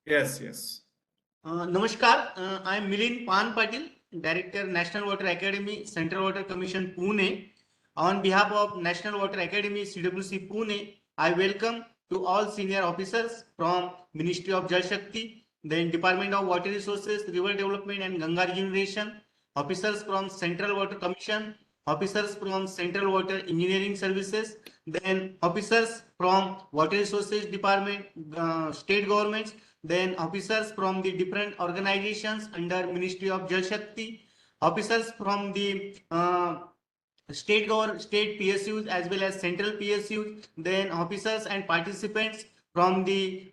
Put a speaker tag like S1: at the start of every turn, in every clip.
S1: Yes, yes.
S2: Namaskar, I am Milind Pan Patil, Director, National Water Academy, Central Water Commission, Pune. On behalf of National Water Academy, CWC Pune, I welcome to all senior officers from Ministry of Jal Shakti, then Department of Water Resources, River Development and Ganga Regeneration, officers from Central Water Commission, officers from Central Water Engineering Services, then officers from Water Resources Department, state governments, then officers from the different organizations under Ministry of Jal Shakti, officers from the state PSUs as well as central PSUs, then officers and participants from the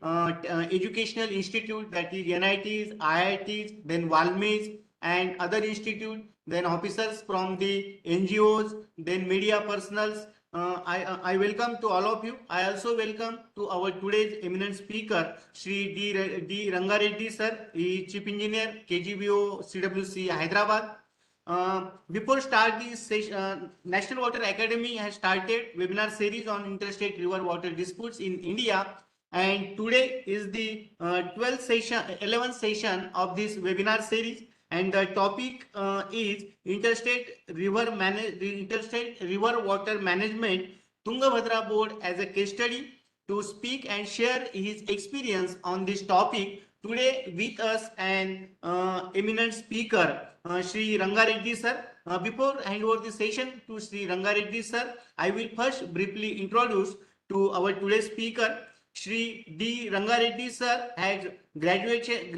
S2: educational institute, that is NITs, IITs, then Valmis and other institute, then officers from the NGOs, then media personals. I welcome to all of you. I also welcome to our today's eminent speaker, Shri D. Rangareddy sir, Chief Engineer, KGBO, CWC, Hyderabad. Before start this session, National Water Academy has started webinar series on interstate river water disputes in India, and today is the 12th session, 11th session of this webinar series, and the topic is interstate river water management, Tungabhadra board as a case study. To speak and share his experience on this topic today with us an eminent speaker, Shri Rangareddy sir. Before I hand over the session to Shri Rangareddy sir, I will first briefly introduce to our today's speaker. Shri D. Rangareddy sir has graduated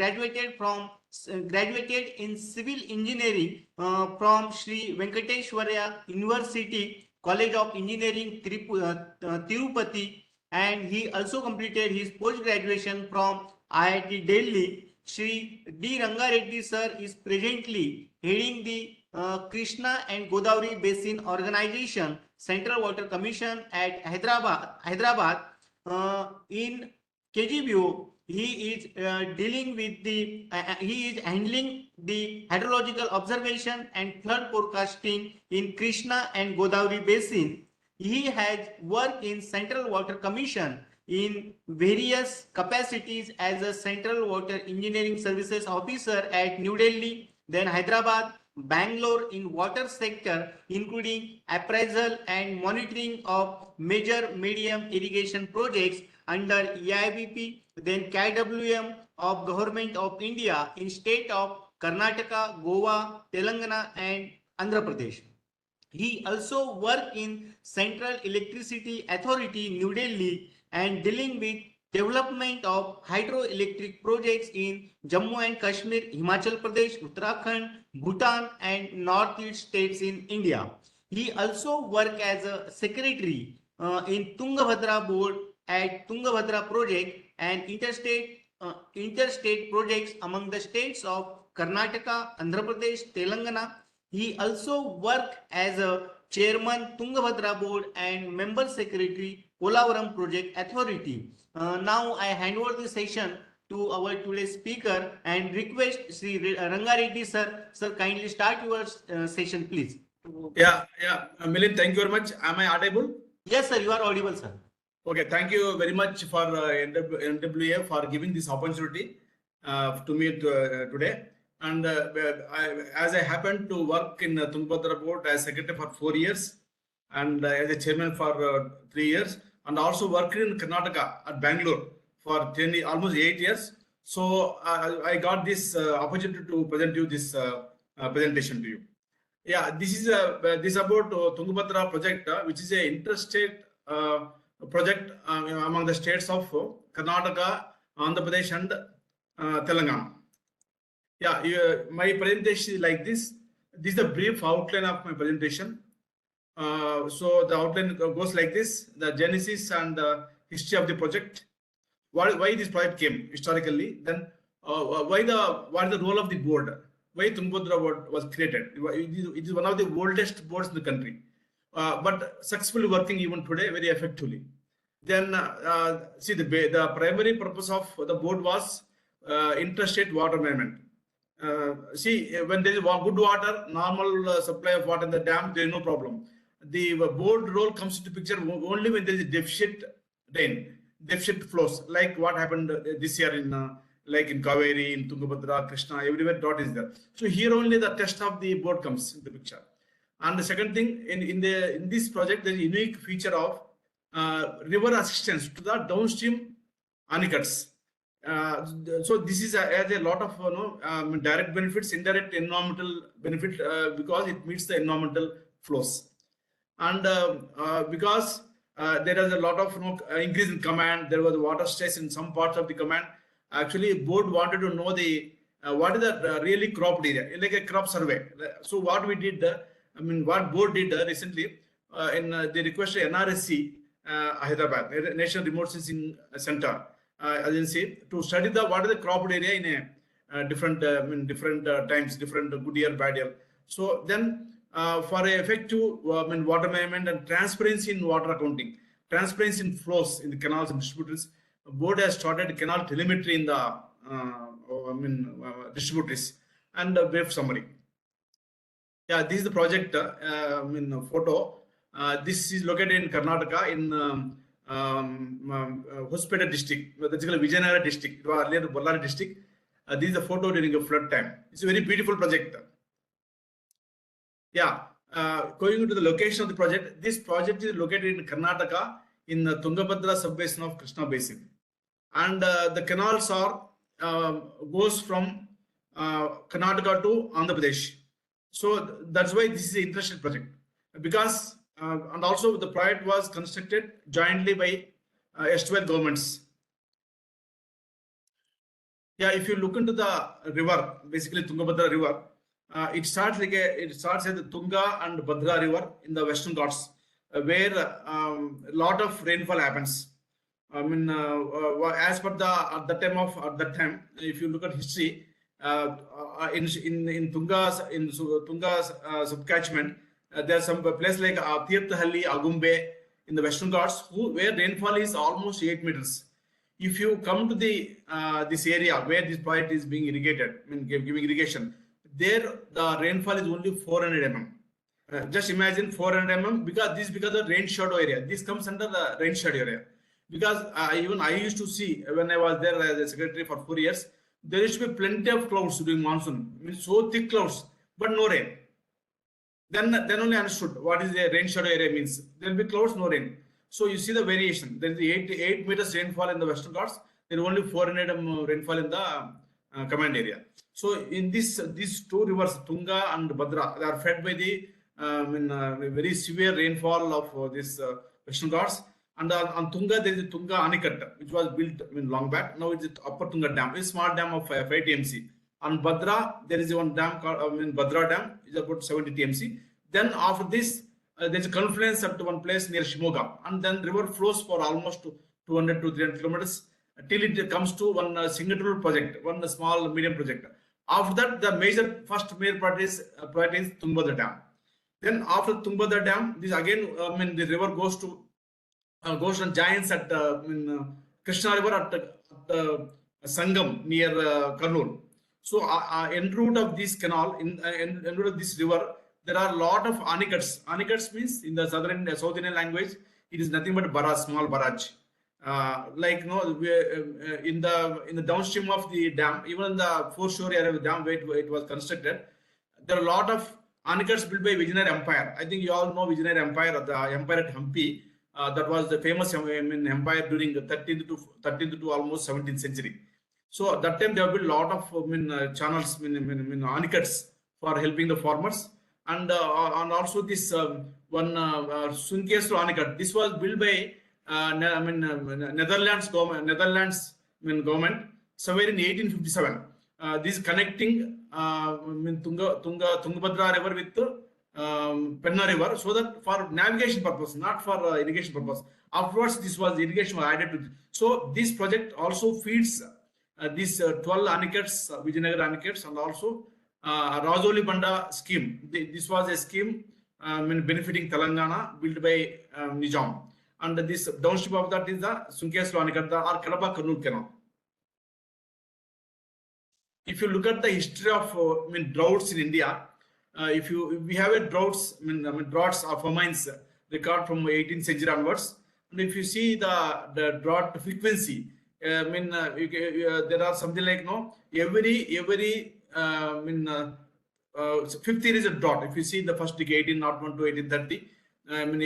S2: in civil engineering from Shri Venkateshwarya University College of Engineering, Tirupati, and he also completed his post-graduation from IIT Delhi. Shri D. Rangareddy sir is presently heading the Krishna and Godavari Basin Organization Central Water Commission at Hyderabad. In KGBO, he is handling the hydrological observation and flood forecasting in Krishna and Godavari Basin. He has worked in Central Water Commission in various capacities as a Central Water Engineering Services Officer at New Delhi, then Hyderabad, Bangalore in water sector, including appraisal and monitoring of major medium irrigation projects under EIBP, then KWM of Government of India in state of Karnataka, Goa, Telangana and Andhra Pradesh. He also worked in Central Electricity Authority, New Delhi, and dealing with development of hydroelectric projects in Jammu and Kashmir, Himachal Pradesh, Uttarakhand, Bhutan, and Northeast states in India. He also worked as a secretary in Tungabhadra board at Tungabhadra project and interstate projects among the states of Karnataka, Andhra Pradesh, Telangana. He also worked as a chairman Tungabhadra board and member secretary Polavaram Project Authority. Now I hand over the session to our today's speaker and request Sri Rangareddy sir. Sir, kindly start your session, please.
S1: Yeah. Milind, thank you very much. Am I audible?
S2: Yes, sir, you are audible, sir.
S1: Okay, thank you very much for NWA for giving this opportunity to me today. And as I happened to work in Tungabhadra board as secretary for 4 years and as a chairman for 3 years, and also worked in Karnataka at Bangalore for almost 8 years. So I got this opportunity to present you this presentation to you. Yeah, this is about Tungabhadra project, which is a interstate project among the states of Karnataka, Andhra Pradesh, and Telangana. Yeah, my presentation is like this. This is a brief outline of my presentation. So the outline goes like this: the genesis and history of the project, why this project came historically, then what is the role of the board, why Tungabhadra board was created. It is one of the oldest boards in the country, but successfully working even today very effectively. Then see the primary purpose of the board was interstate water management. See, when there is good water, normal supply of water in the dam, there is no problem. The board role comes into picture only when there is a deficit flows, like what happened this year in like in Kaveri, in Tungabhadra, Krishna, everywhere drought is there. So here only the test of the board comes in the picture. And the second thing, in this project, there is a unique feature of river assistance to the downstream anicuts. So this is has a lot of direct benefits, indirect environmental benefit because it meets the environmental flows, and because there is a lot of increase in command. There was water stress in some parts of the command. Actually, board wanted to know the what is the really cropped area, like a crop survey. So what we did, what board did recently they requested NRSC Hyderabad, National Remote Sensing Center agency, to study what is the cropped area in a different times, different good year, bad year. So then for effective water management and transparency in water accounting, transparency in flows in the canals and distributaries, board has started canal telemetry in the distributaries and wave summary. Yeah, this is the project photo. This is located in Karnataka in Hospeta district, basically Vijayanagara district, earlier Ballari district. This is the photo during a flood time. It's a very beautiful project. Yeah, going into the location of the project, this project is located in Karnataka in the Tungabhadra subbasin of Krishna basin, and the canals are goes from Karnataka to Andhra Pradesh. So that's why this is an interstate project, because and also the project was constructed jointly by erstwhile governments. Yeah, if you look into the river, basically Tungabhadra river, it starts at the Tunga and Bhadra river in the Western Ghats, where a lot of rainfall happens. As per at that time, if you look at history, in Tunga's subcatchment, there's some place like Tirthahalli, Agumbe in the Western Ghats, where rainfall is almost 8 meters. If you come to the this area where this project is being irrigated, giving irrigation, there the rainfall is only 400 mm. Just imagine 400 mm, because the rain shadow area. This comes under the rain shadow area. Because even I used to see when I was there as a secretary for 4 years, there used to be plenty of clouds during monsoon, so thick clouds, but no rain. Then only understood what is the rain shadow area means. There will be clouds, no rain. So you see the variation. There is 8 meters rainfall in the Western Ghats. There is only 400 rainfall in the command area. So in these two rivers, Tunga and Bhadra, they are fed by the very severe rainfall of this Western Ghats. And on Tunga, there is a Tunga Anicut, which was built long back. Now it's Upper Tunga Dam, a small dam of 5 TMC. On Bhadra, there is one dam called Bhadra Dam, is about 70 TMC. Then after this, there is a confluence at one place near Shimoga, and then river flows for almost 200 to 300 kilometers till it comes to one single project, one small medium project. After that, the first major project is Tungabhadra Dam. Then after Tungabhadra Dam, this again, the river goes and joins at Krishna River at Sangam near Kurnool. So en route of this canal, en route of this river, there are a lot of anicuts. Anicuts means in the South Indian language, it is nothing but barrage, small barrage. In the downstream of the dam, even in the foreshore area of the dam where it was constructed, there are a lot of anicuts built by Vijayanagara Empire. I think you all know Vijayanagara Empire, the empire at Hampi. That was the famous empire during the 13th to almost 17th century. So at that time there will be a lot of channels, anicuts for helping the farmers, and also this one Sunkeslo anicut. This was built by Netherlands government somewhere in 1857. This connecting Tungabhadra river with Penna river, so that for navigation purpose, not for irrigation purpose. Afterwards, this was irrigation was added to. So this project also feeds these 12 anicuts, Vijayanagara anicuts, and also Rajoli Banda scheme. This was a scheme benefiting Telangana, built by Nizam. And this downstream of that is the Sunkeslo anicut or Kadapa Kurnool canal. If you look at the history of droughts in India, we have a droughts, droughts or famines record from 18th century onwards, and if you see the drought frequency, there are something like every fifth year is a drought. If you see the first decade, 1801 to 1830,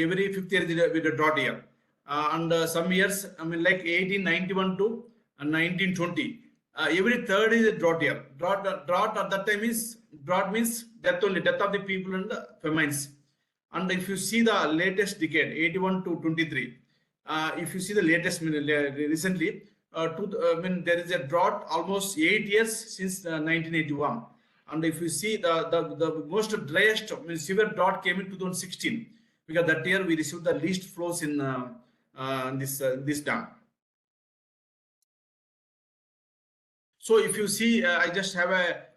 S1: every fifth year is with a drought year. And some years, like 1891 to 1920, every third is a drought year. Drought at that time is drought means death only, death of the people and the famines. And if you see the latest decade, 81 to 23, if you see the latest recently, there is a drought almost 8 years since 1981. And if you see the most driest severe drought came in 2016, because that year we received the least flows in this dam. So if you see, I just have a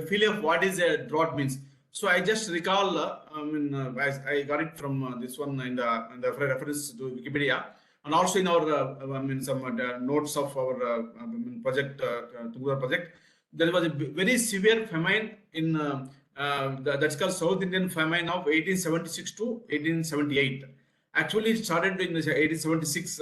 S1: feeling of what is a drought means. So I just recall, I got it from this one in the reference to Wikipedia, and also in our some notes of our project, Tungabhadra project. There was a very severe famine in that's called South Indian famine of 1876 to 1878. Actually, it started in 1876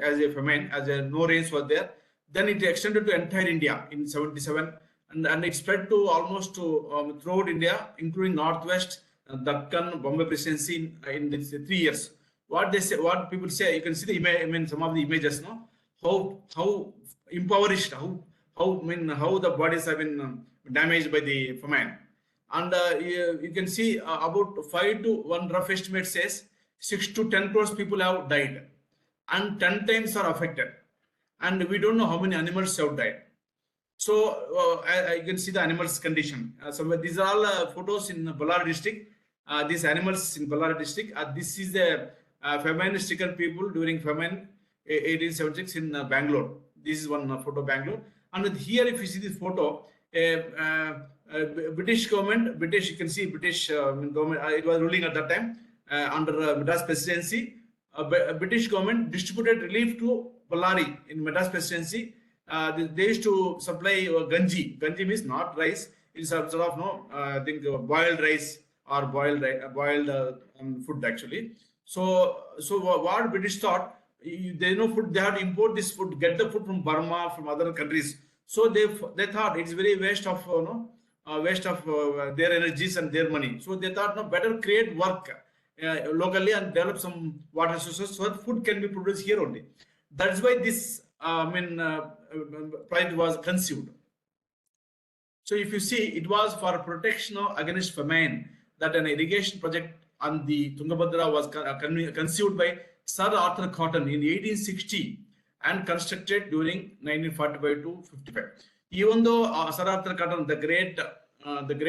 S1: as a famine, as no rains were there. Then it extended to entire India in 77, and it spread to almost throughout India, including Northwest, Dakkan, Bombay Presidency in these 3 years. What they say, what people say, you can see the image, some of the images, no? How impoverished, how the bodies have been damaged by the famine. And you can see about 5 to 1 rough estimate says 6 to 10 crores people have died, and 10 times are affected. And we don't know how many animals have died. So I can see the animals' condition. So these are all photos in Ballari district. These animals in Ballari district. This is the famine-stricken people during famine 1876 in Bangalore. This is one photo of Bangalore. And here, if you see this photo, British government, you can see British government. It was ruling at that time under Madras Presidency. British government distributed relief to Ballari in Madras Presidency. They used to supply ganji. Ganji means not rice. It's a sort of I think boiled rice or boiled food actually. So what British thought, they know food, they have to import this food, get the food from Burma, from other countries. So they thought it's very waste of their energies and their money. So they thought, no, better create work locally and develop some water sources so that food can be produced here only. That's why this project was conceived. So if you see, it was for protection against famine that an irrigation project on the Tungabhadra was conceived by Sir Arthur Cotton in 1860 and constructed during 1945 to 55. Even though Sir Arthur Cotton, the great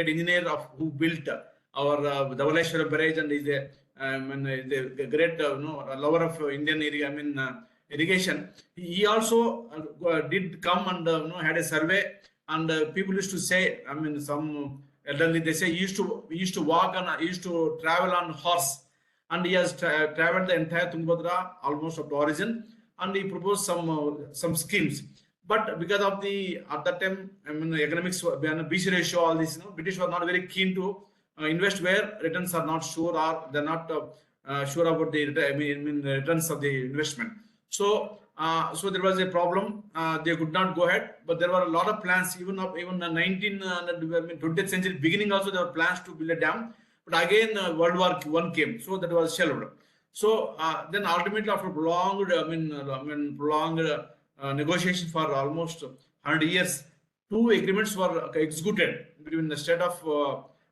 S1: engineer who built our Dhavaleshwara barrage and is the great lover of Indian area, irrigation, he also did come and had a survey, and people used to say, some elderly, they say he used to walk and he used to travel on horse, and he has traveled the entire Tungabhadra almost up to origin, and he proposed some schemes. But because of at that time, economics, BC ratio, all this, British were not very keen to invest where returns are not sure, or they're not sure about the returns of the investment. So there was a problem. They could not go ahead, but there were a lot of plans. Even the 20th century beginning also there were plans to build a dam. But again, World War I came, so that was shelved. So then ultimately, after prolonged negotiation for almost 100 years, 2 agreements were executed between the state of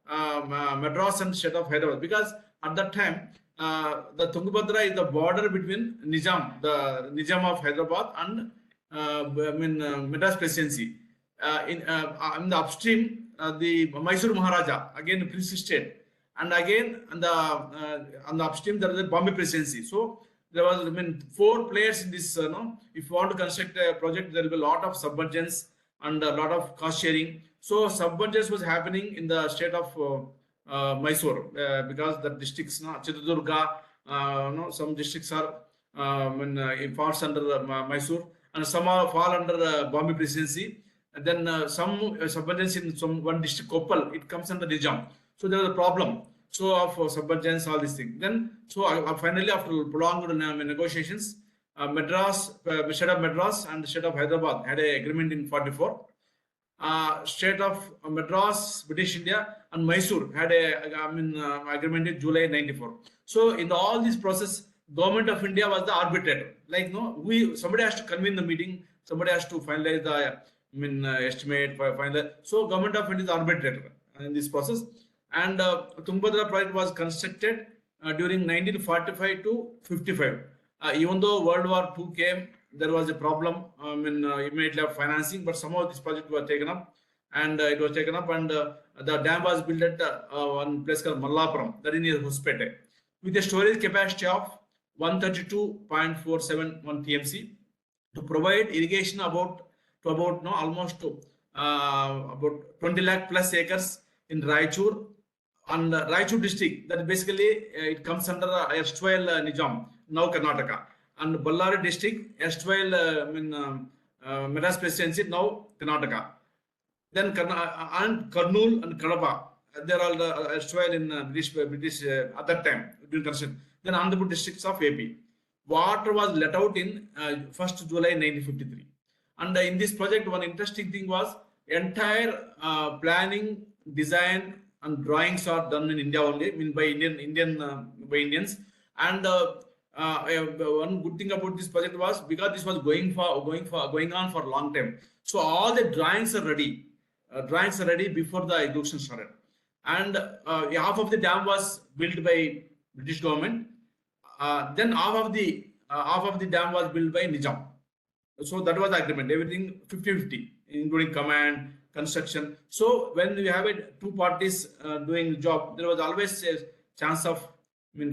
S1: Madras and state of Hyderabad, because at that time the Tungabhadra is the border between the Nizam of Hyderabad and Madras Presidency. In the upstream, the Mysore Maharaja, again the Prince State, and again on the upstream there is the Bombay Presidency. So there was 4 players in this. If you want to construct a project, there will be a lot of submergence and a lot of cost sharing. So submergence was happening in the state of Mysore because the districts, Chitradurga, some districts are falls under Mysore, and some fall under Bombay Presidency. And then some submergence in one district, Koppal, it comes under Nizam. So there was a problem. So of submergence, all these things. Then finally, after prolonged negotiations, State of Madras and State of Hyderabad had an agreement in 44. State of Madras, British India, and Mysore had agreement in July 94. So in all this process, government of India was the arbitrator. Like somebody has to convene the meeting, somebody has to finalize the estimate, final. So government of India is arbitrator in this process. And Tungabhadra project was constructed during 1945 to 55. Even though World War II came, there was a problem immediately of financing, but somehow this project was taken up, and the dam was built at one place called Mallapuram, that is near Hospete, with a storage capacity of 132.471 TMC to provide irrigation about 20 lakh plus acres in Raichur and Raichur district. That basically it comes under erstwhile Nizam, now Karnataka, and Ballari district, erstwhile Madras presidency, now Karnataka. Then and Kurnool and Kadapa, they are all erstwhile in British at that time during construction. Then Andhra Pradesh districts of AP. Water was let out in 1st July 1953. And in this project, one interesting thing was entire planning, design, and drawings are done in India only, by Indians. And one good thing about this project was because this was going on for a long time. So all the drawings are ready. Before the execution started. And half of the dam was built by British government. Then half of the dam was built by Nizam. So that was the agreement. Everything 50-50, including command, construction. So when we have two parties doing the job, there was always a chance of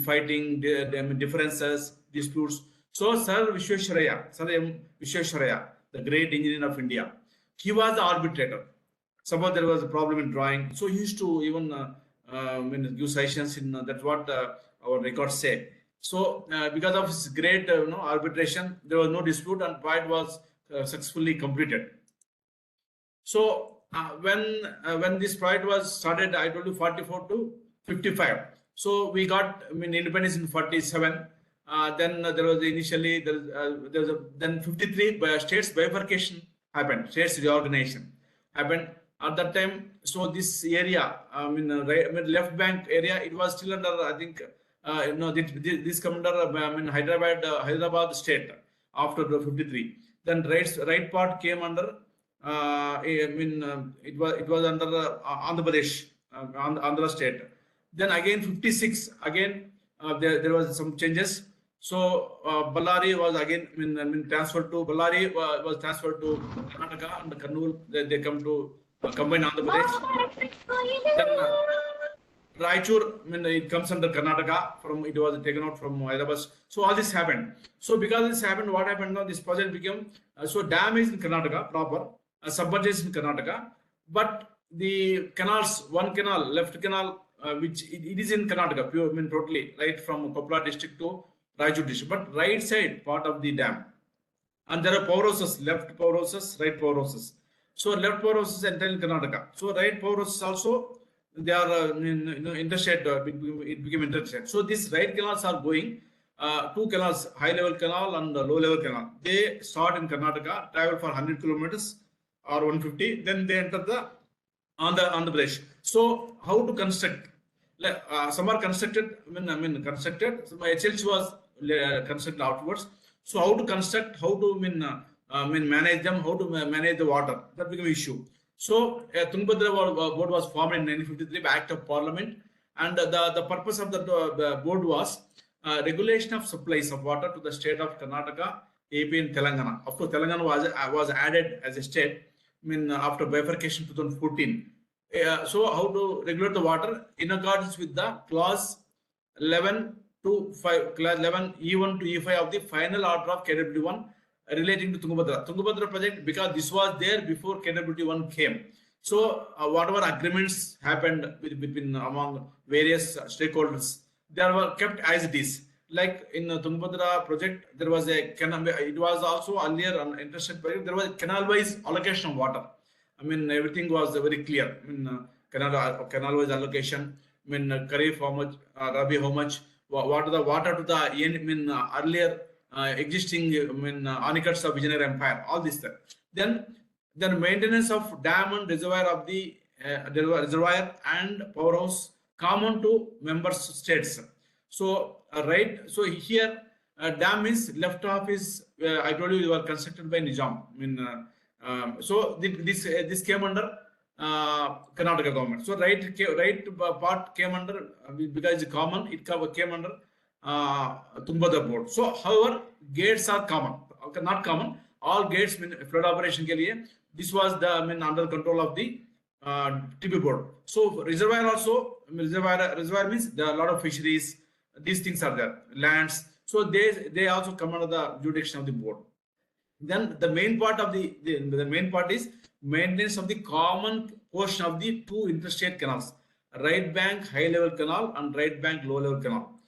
S1: fighting, differences, disputes. So Sir M. Vishwesvaraya, the great engineer of India, he was the arbitrator. Suppose there was a problem in drawing, so he used to even give suggestions in that's what our records say. So because of his great arbitration, there was no dispute and project was successfully completed. So when this project was started, I told you 44 to 55. So we got independence in 47. Then there was then 53 states bifurcation happened, states reorganization happened at that time. So this area, left bank area, it was still under, I think, this come under Hyderabad state after the 53. Then right part came under it was under Andhra Pradesh, Andhra state. Then again 56 again there was some changes. So Ballari was again transferred to Ballari was transferred to Karnataka, and Kurnool they come to combine Andhra Pradesh. Then Raichur, it comes under Karnataka. It was taken out from Hyderabad. So all this happened. So because this happened, what happened now? This project became so dam is in Karnataka proper, submerged is in Karnataka, but the canals, one canal, left canal, which it is in Karnataka, pure, totally right from Koppala district to Raichur district, but right side part of the dam, and there are power houses, left power houses, right power houses. So left power houses entirely in Karnataka. So right power houses also. They are interstate, it became interstate. So these right canals are going, two canals, high level canal and low level canal. They start in Karnataka, travel for 100 kilometers or 150, then they enter the Andhra Pradesh. So how to construct? Some are constructed, constructed. So my HLC was constructed afterwards. So how to construct, how to manage them, how to manage the water, that became an issue. So Tungabhadra board was formed in 1953 by Act of Parliament, and the purpose of the board was regulation of supplies of water to the state of Karnataka, AP, and Telangana. Of course, Telangana was added as a state after bifurcation 2014. So how to regulate the water in accordance with the clause 11 to 5, clause 11 E1 to E5 of the final order of KWD1. Relating to Tungabhadra project, because this was there before KWD1 came. So whatever agreements happened between among various stakeholders, they were kept as it is. Like in Tungabhadra project, there was a canal. It was also earlier an interstate project. There was a canal-wise allocation of water. Everything was very clear. Canal-wise allocation. Kharif how much, Rabi how much. What are the water to the earlier existing aneckats of Vijayanagara Empire, all this stuff. Then maintenance of dam and reservoir of the reservoir and powerhouse common to member states. So so here dam is left half is I told you they were constructed by Nizam. So this came under Karnataka government. So right part came under because it's common. It came under Tungabhadra board. So however gates are common. Okay, not common. All gates flood operation के लिए this was the under control of the TB board. So reservoir also reservoir means there are a lot of fisheries. These things are there, lands. So they also come under the jurisdiction of the board. Then the main part of the main part is maintenance of the common portion of the two interstate canals, right bank high level canal and right bank low level canal.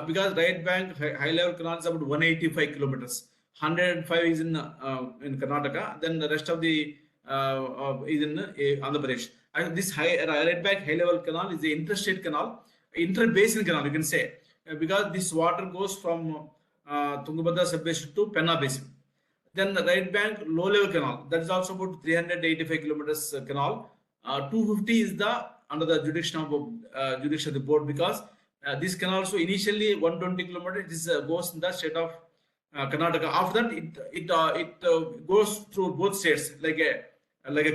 S1: Because right bank high level canal is about 185 kilometers, 105 is in Karnataka, then the rest of the is in Andhra Pradesh. And this right bank high level canal is the interstate canal, inter-basin canal, you can say, because this water goes from Tungabhadra sub-basin to Penna basin. Then the right bank low level canal, that is also about 385 kilometers canal. 250 is the under the jurisdiction of the board, because this canal also initially 120 kilometers. It goes in the state of Karnataka. After that, it goes through both states like a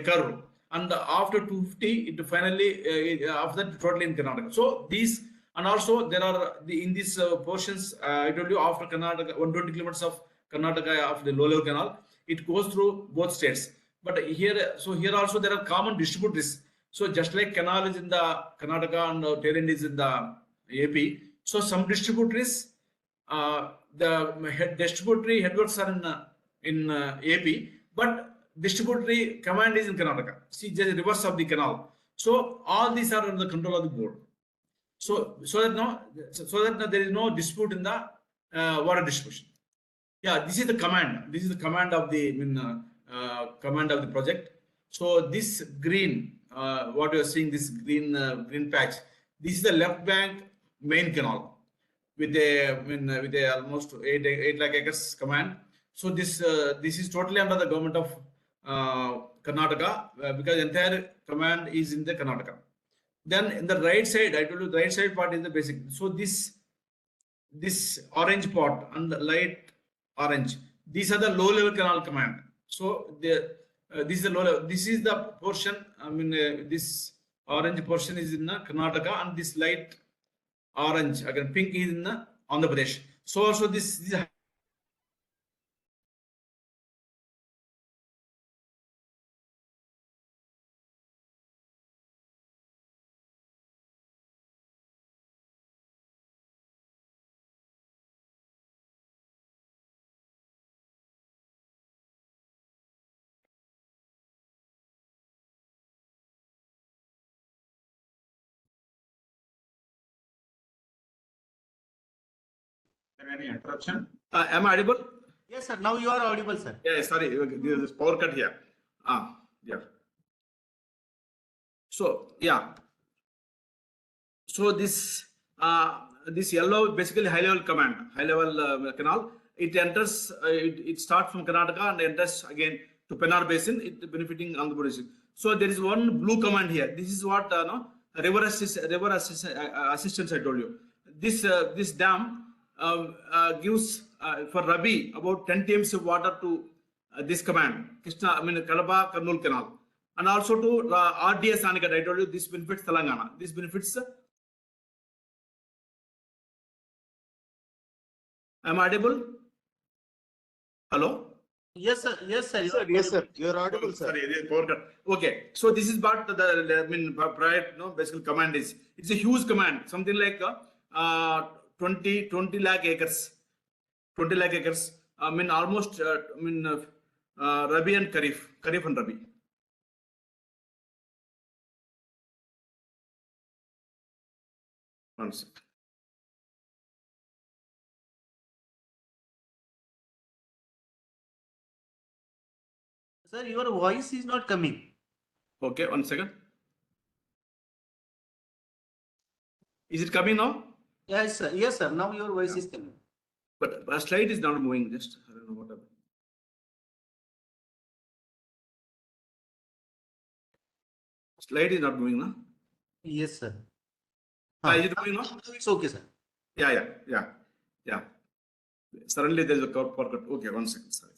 S1: curve, and after 250, it finally after that totally in Karnataka. So these, and also there are in these portions I told you after Karnataka 120 kilometers of Karnataka of the low level canal, it goes through both states. But here also there are common distributaries. So just like canal is in the Karnataka and tail end is in the AP, so some distributaries, the distributory headworks are in AP, but distributory command is in Karnataka. See, just reverse of the canal. So all these are under the control of the board. So that now there is no dispute in the water distribution. Yeah, this is the command. This is the command of the command of the project. So this green, what you are seeing, this green patch, this is the left bank main canal with a almost 8 lakh acres command. So this is totally under the government of Karnataka, because entire command is in the Karnataka. Then in the right side, I told you the right side part is the basic. So this orange part and the light orange, these are the low level canal command. So this is the low level. This is the portion. This orange portion is in Karnataka, and this light orange again pink is in Andhra Pradesh. So also this is
S3: Any interruption?
S1: am I audible?
S2: Yes, sir. Now you are audible, sir.
S1: Yeah, sorry, there is power cut here. Yeah. So yeah. So this yellow basically high level command, high level canal. It enters. It starts from Karnataka and enters again to Pennar Basin. It benefiting Andhra Pradesh. So there is one blue command here. This is what river assistance I told you. This dam gives for Rabi about 10 TMs of water to this command, Kadapa Kurnool Canal, and also to RDS Anikat. I told you this benefits Telangana. This benefits. Am I audible? Hello?
S2: Yes, sir. Yes, sir.
S3: Yes, sir. You are audible, sir.
S1: Sorry, power cut. Okay, so this is what the prior basically command is. It's a huge command, something like 20 lakh acres. 20 lakh acres. Almost Rabi and Kharif and Rabi. One second.
S2: Sir, your voice is not coming.
S1: Okay, 1 second. Is it coming now?
S2: Yes, sir. Yes, sir. Now your voice is coming.
S1: But a slide is not moving. Just I don't know what happened. Slide is not moving, no?
S2: Yes, sir.
S1: Is it moving now?
S2: It's okay, sir.
S1: Yeah. Suddenly there is a power cut. Okay, 1 second. Sorry.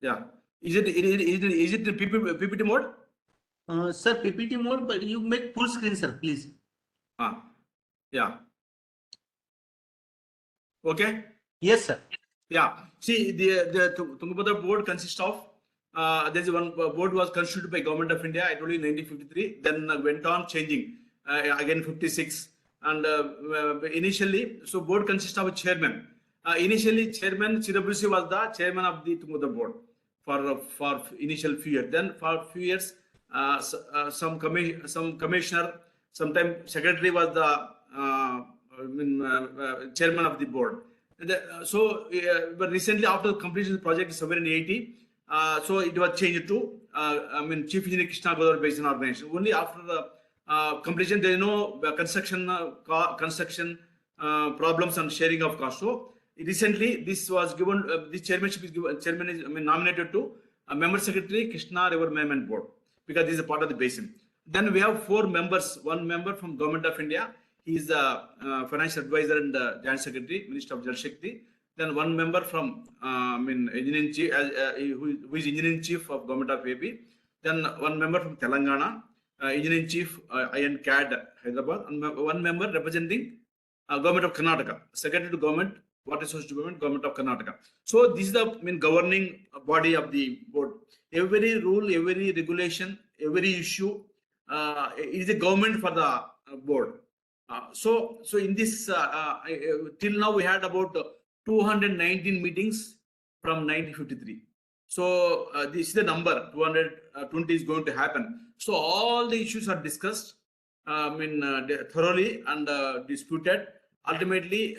S1: Yeah. Is it the PPT mode?
S2: Sir, PPT mode, but you make full screen, sir, please.
S1: Yeah. Okay.
S2: Yes, sir.
S1: Yeah. See, the Tungabhadra board consists of there's one board was constituted by Government of India. I told you 1953. Then went on changing again 56. And initially, so board consists of a chairman. Initially, chairman CWC was the chairman of the Tungabhadra board for initial few years. Then for few years, some commissioner, sometimes secretary was the chairman of the board. But recently, after completion of the project in 780, so it was changed to Chief Engineer Krishna Godavari Basin Organization. Only after the completion, there is no construction problems and sharing of cost. So recently, this was given. This chairmanship is given. Chairman is nominated to a member secretary Krishna River Management Board because this is a part of the basin. Then we have 4 members. 1 member from Government of India. He is the financial advisor and joint secretary, Minister of Jal Shakti. Then 1 member from engineering chief, who is engineering chief of Government of AP. Then 1 member from Telangana, engineering chief IN CAD Hyderabad, and 1 member representing Government of Karnataka, secretary to Government, Water Resources Department, Government of Karnataka. So this is the governing body of the board. Every rule, every regulation, every issue is a government for the board. So in this till now we had about 219 meetings from 1953. So this is the number 220 is going to happen. So all the issues are discussed thoroughly and disputed. Ultimately,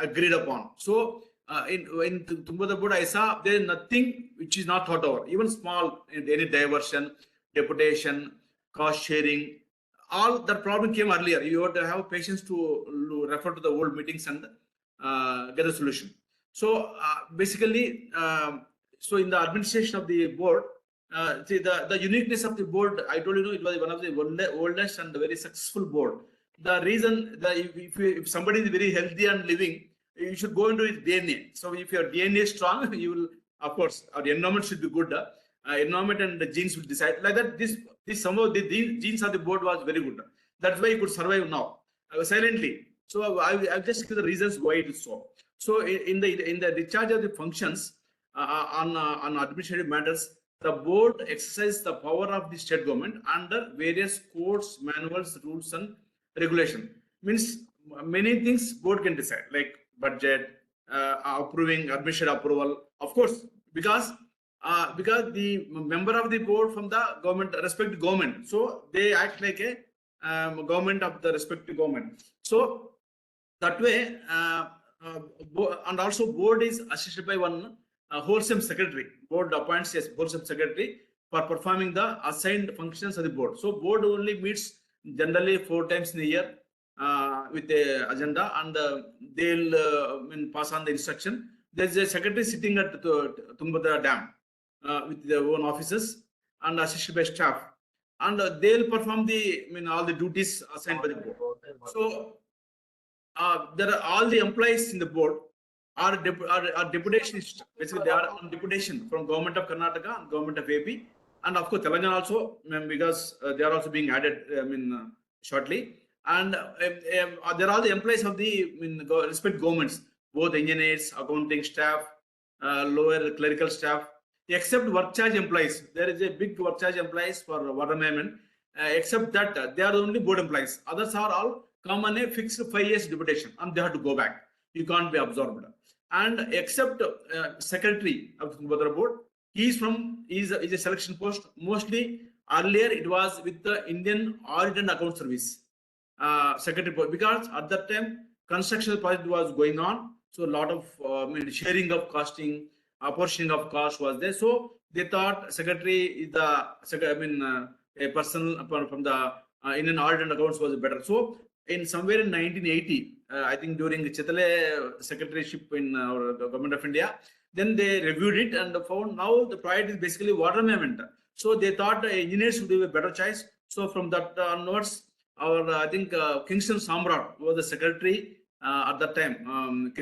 S1: agreed upon. So in Tungabhadra board, I saw there is nothing which is not thought over. Even small any diversion, deputation, cost sharing. All that problem came earlier. You have to have patience to refer to the old meetings and get a solution. So basically, so in the administration of the board, see the uniqueness of the board, I told you, it was one of the oldest and very successful board. The reason that if somebody is very healthy and living, you should go into his DNA. So if your DNA is strong, you will, of course, our environment should be good. Environment and the genes will decide. Like that, this somehow the genes of the board was very good. That's why he could survive now silently. So I just give the reasons why it is so. So in the discharge of the functions on administrative matters, the board exercises the power of the state government under various codes, manuals, rules, and regulation. Means many things board can decide, like budget, approving administrative approval. Of course, because the member of the board from the government, respective government, so they act like a government of the respective government. So that way, and also board is assisted by one wholesome secretary. Board appoints a wholesome secretary for performing the assigned functions of the board. So board only meets generally 4 times in a year with the agenda, and they'll pass on the instruction. There's a secretary sitting at the Tungabhadra Dam with their own offices and assisted by staff, and they'll perform the all the duties assigned by the board. So there are all the employees in the board are deputationists. Basically, they are on deputation from Government of Karnataka and Government of AP, and of course Telangana also, because they are also being added shortly. And there are the employees of the respective governments, both engineers, accounting staff, lower clerical staff, except work charge employees. There is a big work charge employees for water management. Except that they are only board employees. Others are all come on a fixed 5 years deputation, and they have to go back. You can't be absorbed. And except secretary of the Tungabhadra board, he is a selection post. Mostly earlier it was with the Indian Audit and Account Service secretary post, because at that time construction project was going on. So a lot of sharing of costing, apportioning of cost was there. So they thought secretary is the a person from the Indian audit and accounts was better. So in somewhere in 1980, I think during Chitale secretaryship in our government of India, then they reviewed it and found now the project is basically water management. So they thought engineers would be a better choice. So from that onwards, our I think Kingston Samrat was the secretary at that time.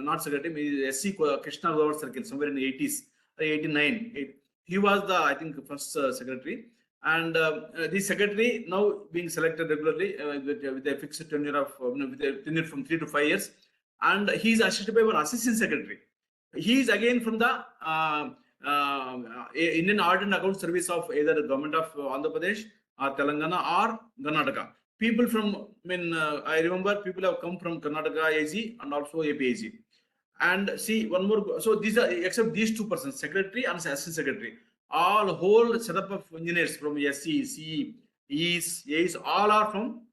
S1: Not secretary, SC Krishna River Circle, somewhere in the 80s, 89. He was the I think first secretary. And the secretary now being selected regularly with a fixed tenure of with a tenure from 3 to 5 years, and he is assisted by one assistant secretary. He is again from the Indian Audit and Account Service of either the government of Andhra Pradesh or Telangana or Karnataka. People from, I remember people have come from Karnataka AG and also AP AG. And see one more. So these are except these two persons, secretary and assistant secretary. All whole setup of engineers from SC, CE, ES, AS, all are from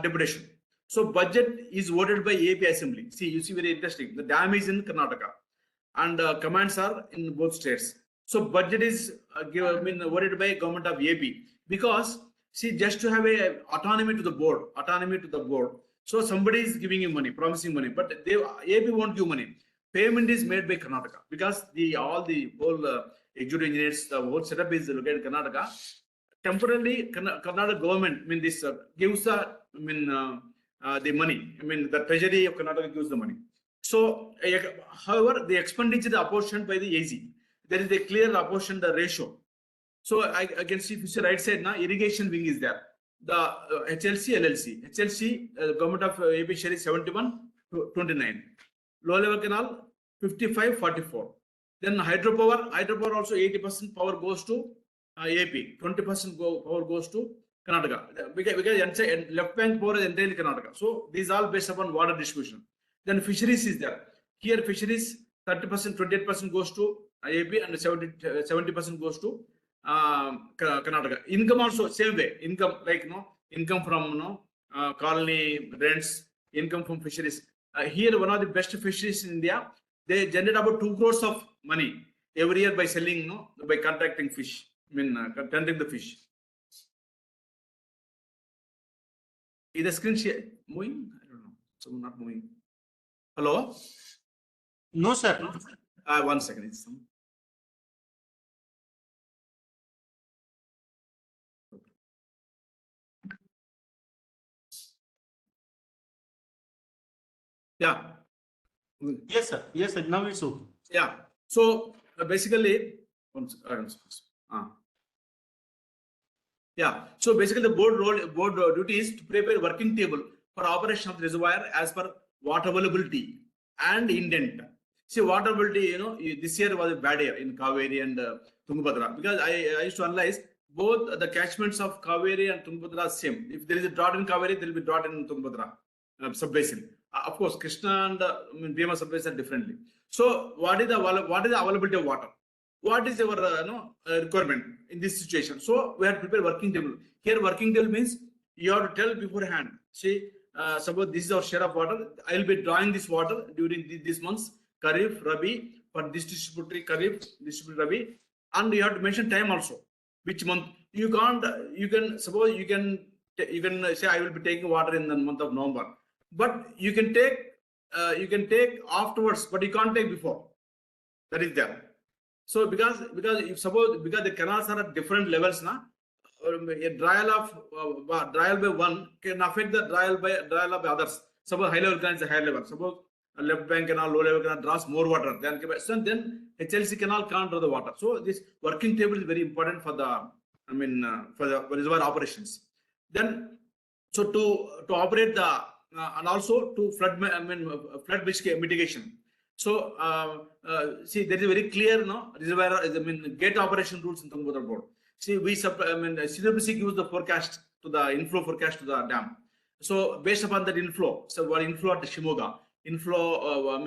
S1: deputation. So budget is voted by AP Assembly. See, you see very interesting. The dam is in Karnataka, and commands are in both states. So budget is voted by government of AP because see just to have a autonomy to the board. So somebody is giving you money, promising money, but AP won't give money. Payment is made by Karnataka because all the whole executive engineers, the whole setup is located in Karnataka. Temporarily, Karnataka government this gives the the money. The treasury of Karnataka gives the money. So, however, the expenditure is apportioned by the AG. There is a clear apportion the ratio. So I can see if you see right side now, irrigation wing is there. The HLC, LLC. HLC, government of AP share is 71-29. Low level canal 55-44. Then hydropower also 80% power goes to AP, 20% power goes to Karnataka. Because left bank power is entirely Karnataka. So these all based upon water distribution. Then fisheries is there. Here fisheries 30%, 28% goes to AP and 70% goes to Karnataka. Income also same way. Income like income from colony rents, income from fisheries. Here one of the best fisheries in India. They generate about 2 crores of money every year by selling, by contracting fish. Contracting the fish. Is the screen share moving? I don't know. So not moving. Hello?
S2: No, sir.
S1: 1 second. It's yeah.
S2: Yes, sir. Yes, sir. Now it's okay.
S1: Yeah. So basically, yeah. So basically, the board duty is to prepare working table for operation of the reservoir as per water availability and indent. See, water availability, this year was a bad year in Kaveri and Tungabhadra because I used to analyze both the catchments of Kaveri and Tungabhadra are same. If there is a drought in Kaveri, there will be drought in Tungabhadra sub-basin. Of course, Krishna and Bhima sub-basin are differently. So, what is the availability of water? What is our requirement in this situation? So, we have to prepare working table. Here, working table means you have to tell beforehand. See, suppose this is our share of water. I will be drawing this water during this months, Kharif, Rabi, for this distributary Kharif, distributary Rabi, and you have to mention time also. Which month? You can't. You can suppose you can say I will be taking water in the month of November, but you can take afterwards, but you can't take before. That is there. So because if suppose because the canals are at different levels now, a trial by one can affect the trial by others. Suppose high level canal is a higher level. Suppose a left bank canal, low level canal draws more water than then HLC canal can't draw the water. So this working table is very important for the for the reservoir operations. Then so to operate the and also to flood mitigation. So see, there is a very clear reservoir gate operation rules in Tungabhadra board. See, CWC gives the forecast to the inflow forecast to the dam. So based upon that inflow, so what inflow at the Shimoga, inflow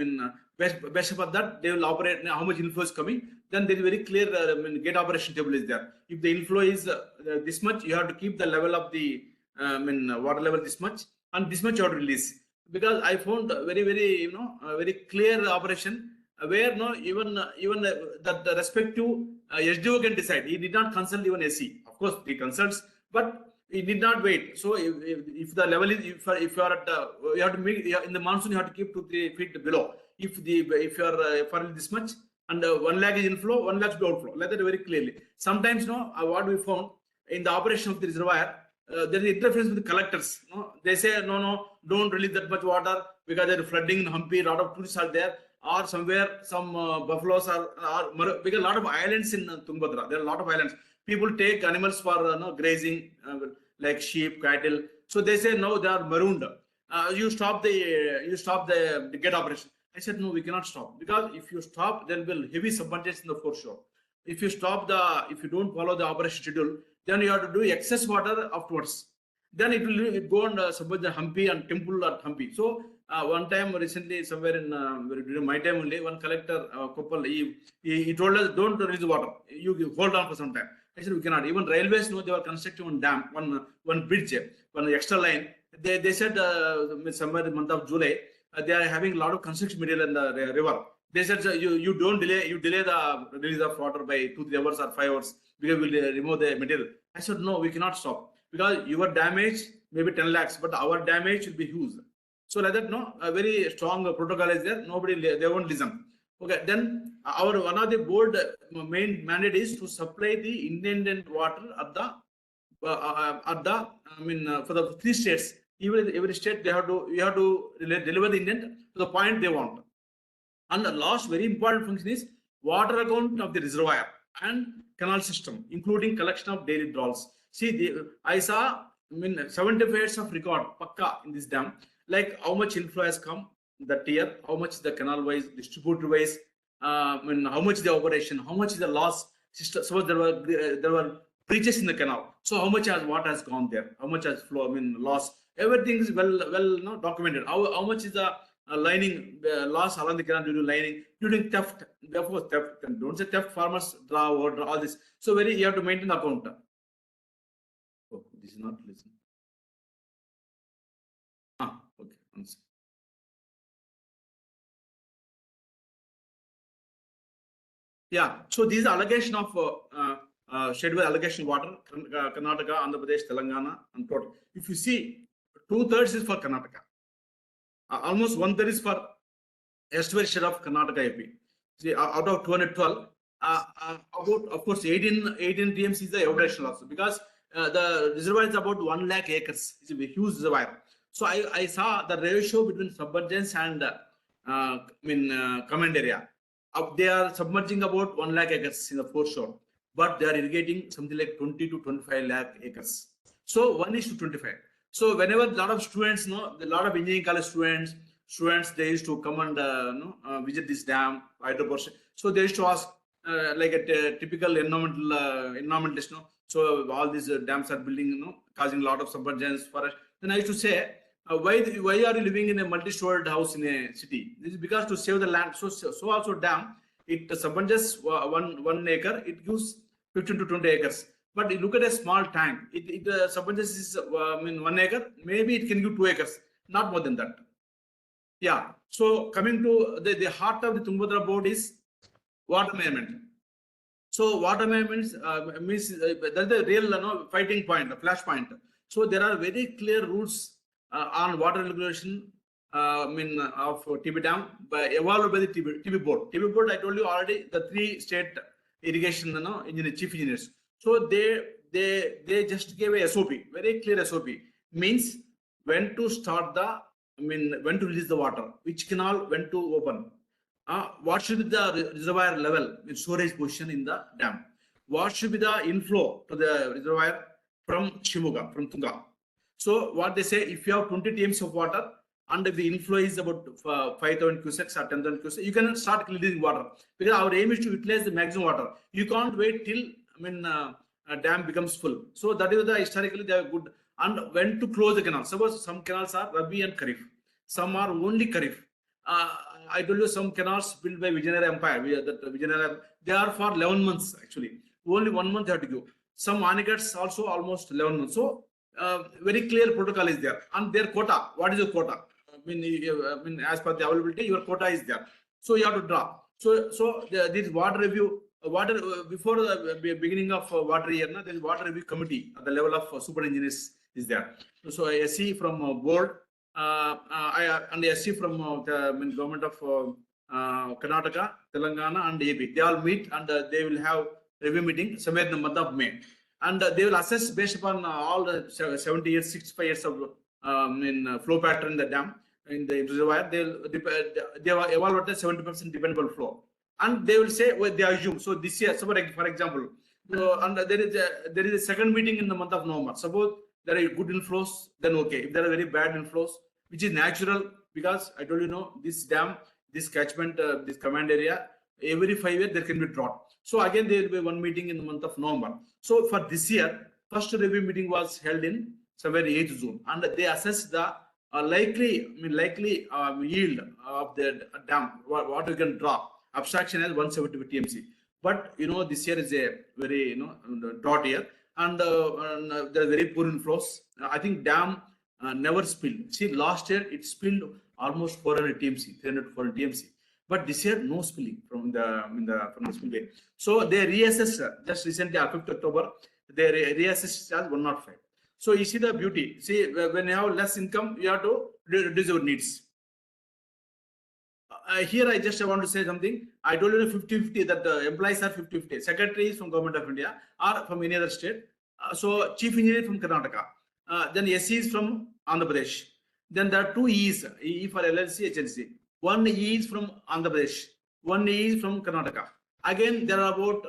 S1: based upon that they will operate how much inflow is coming. Then there is very clear gate operation table is there. If the inflow is this much, you have to keep the level of the water level this much, and this much you have to release. Because I found very very clear operation where even the respective SDO can decide. He did not consult even SC. Of Of course, the concerns, but it did not wait. So if the level is, if you are at you have to make in the monsoon, you have to keep 2-3 feet below. If you are for this much and 1 lakh is inflow, 1 lakh should be outflow. Like that very clearly. Sometimes, what we found in the operation of the reservoir, there is interference with the collectors. They say no, don't release that much water because there is flooding in Hampi. A lot of tourists are there, or somewhere some buffaloes are because a lot of islands in Tungabhadra. There are a lot of islands. People take animals for grazing, like sheep, cattle. So they say no, they are marooned. You stop the gate operation. I said no, we cannot stop, because if you stop, there will be heavy submergence in the foreshore. If you don't follow the operation schedule, then you have to do excess water afterwards. Then it will go and submerge the Hampi and temple at Hampi. So one time recently, somewhere in during my time only, one collector couple he told us, don't release the water. You hold on for some time. I said we cannot. Even railways they were constructing one dam, one bridge, one extra line. They said somewhere in the month of July they are having a lot of construction material in the river. They said you don't delay, you delay the release of water by 2-3 hours or 5 hours because we'll remove the material. I said no, we cannot stop, because your damage maybe 10 lakhs, but our damage will be huge. So like that, a very strong protocol is there. They won't listen. Okay, then our one of the board main mandate is to supply the independent water at the for the 3 states. Every state you have to deliver the indent to the point they want. And the last very important function is water account of the reservoir and canal system, including collection of daily withdrawals. See, I saw 75 years of record pakka in this dam, like how much inflow has come that year, how much the canal wise, distributor wise, how much the operation, how much is the loss. So there were breaches in the canal. So how much water has gone there, how much has flow, loss. Everything is well documented. How much is the lining loss along the canal due to lining, during theft. Therefore, theft. Don't say theft. Farmers draw all this. So you have to maintain the account. Oh, this is not listening. Okay. Yeah. So these are allegation of scheduled allegation water, Karnataka, Andhra Pradesh, Telangana, and total. If you see, 2/3 is for Karnataka. Almost 1/3 is for estuary share of Karnataka AP. See, out of 212, about of course 18 TMC is the operational also, because the reservoir is about 1 lakh acres. It's a huge reservoir. So I saw the ratio between submergence and command area. They are submerging about 1 lakh acres in the foreshore, but they are irrigating something like 20 to 25 lakh acres. So 1:25. So whenever a lot of students, a lot of engineering college students, they used to come and visit this dam, hydropower. So they used to ask, like a typical environmentalist, so all these dams are building, causing a lot of submergence for us. Then I used to say, why are you living in a multi-storied house in a city? This is because to save the land. So also dam, it submerges 1 acre, it gives 15 to 20 acres. But you look at a small tank, it submerges is 1 acre, maybe it can give 2 acres, not more than that. Yeah. So coming to the heart of the Tungabhadra board is water management. So water management means that's the real fighting point, the flash point. So there are very clear rules on water regulation of TB dam evolved by the TB board. TB board, I told you already, the 3 state irrigation chief engineers. So they just gave a SOP, very clear SOP, means when to start when to release the water, which canal when to open, what should be the reservoir level in storage position in the dam, what should be the inflow to the reservoir from Shimuga, from Tunga. So what they say, if you have 20 TMs of water and if the inflow is about 5,000 cusacks or 10,000 cusacks, you can start releasing water, because our aim is to utilize the maximum water. You can't wait till a dam becomes full. So that is historically they are good. And when to close the canal. Suppose some canals are Rabi and Kharif, some are only Kharif. I told you some canals built by Vijayanagara Empire. They are for 11 months actually. Only 1 month they have to go. Some Anigats also almost 11 months. So very clear protocol is there. And their quota. What is your quota? As per the availability, your quota is there. So you have to draw. So this water review water before the beginning of water year, there is water review committee at the level of super engineers is there. So SC from board, and SC from the government of Karnataka, Telangana, and AP. They all meet and they will have review meeting somewhere in the month of May, and they will assess based upon all the 70 years, 65 years of flow pattern in the dam in the reservoir. They have evaluated 70% dependable flow, and they will say well, they assume. So this year, so for example, and there is a second meeting in the month of November. Suppose there are good inflows, then okay. If there are very bad inflows, which is natural, because I told you, this dam, this catchment, this command area, every 5 years there can be drought. So again, there will be one meeting in the month of November. So for this year, first review meeting was held in somewhere 8th June, and they assessed the likely yield of the dam, what we can draw. Abstraction as 175 TMC. But this year is a very drought year, and there are very poor inflows. I think dam never spilled. See, last year it spilled almost 400 TMC, 300 400 TMC. But this year no spilling from the spillway. So they reassessed just recently, 5th October. They reassessed as 105. So you see the beauty. See, when you have less income, you have to reduce your needs. Here I just want to say something. I told you 50-50 that the employees are 50-50. Secretary is from Government of India or from any other state. So chief engineer from Karnataka. Then SC is from Andhra Pradesh. Then there are 2 E's, E for LLC, HLC. 1 E is from Andhra Pradesh. 1 E is from Karnataka. Again, there are about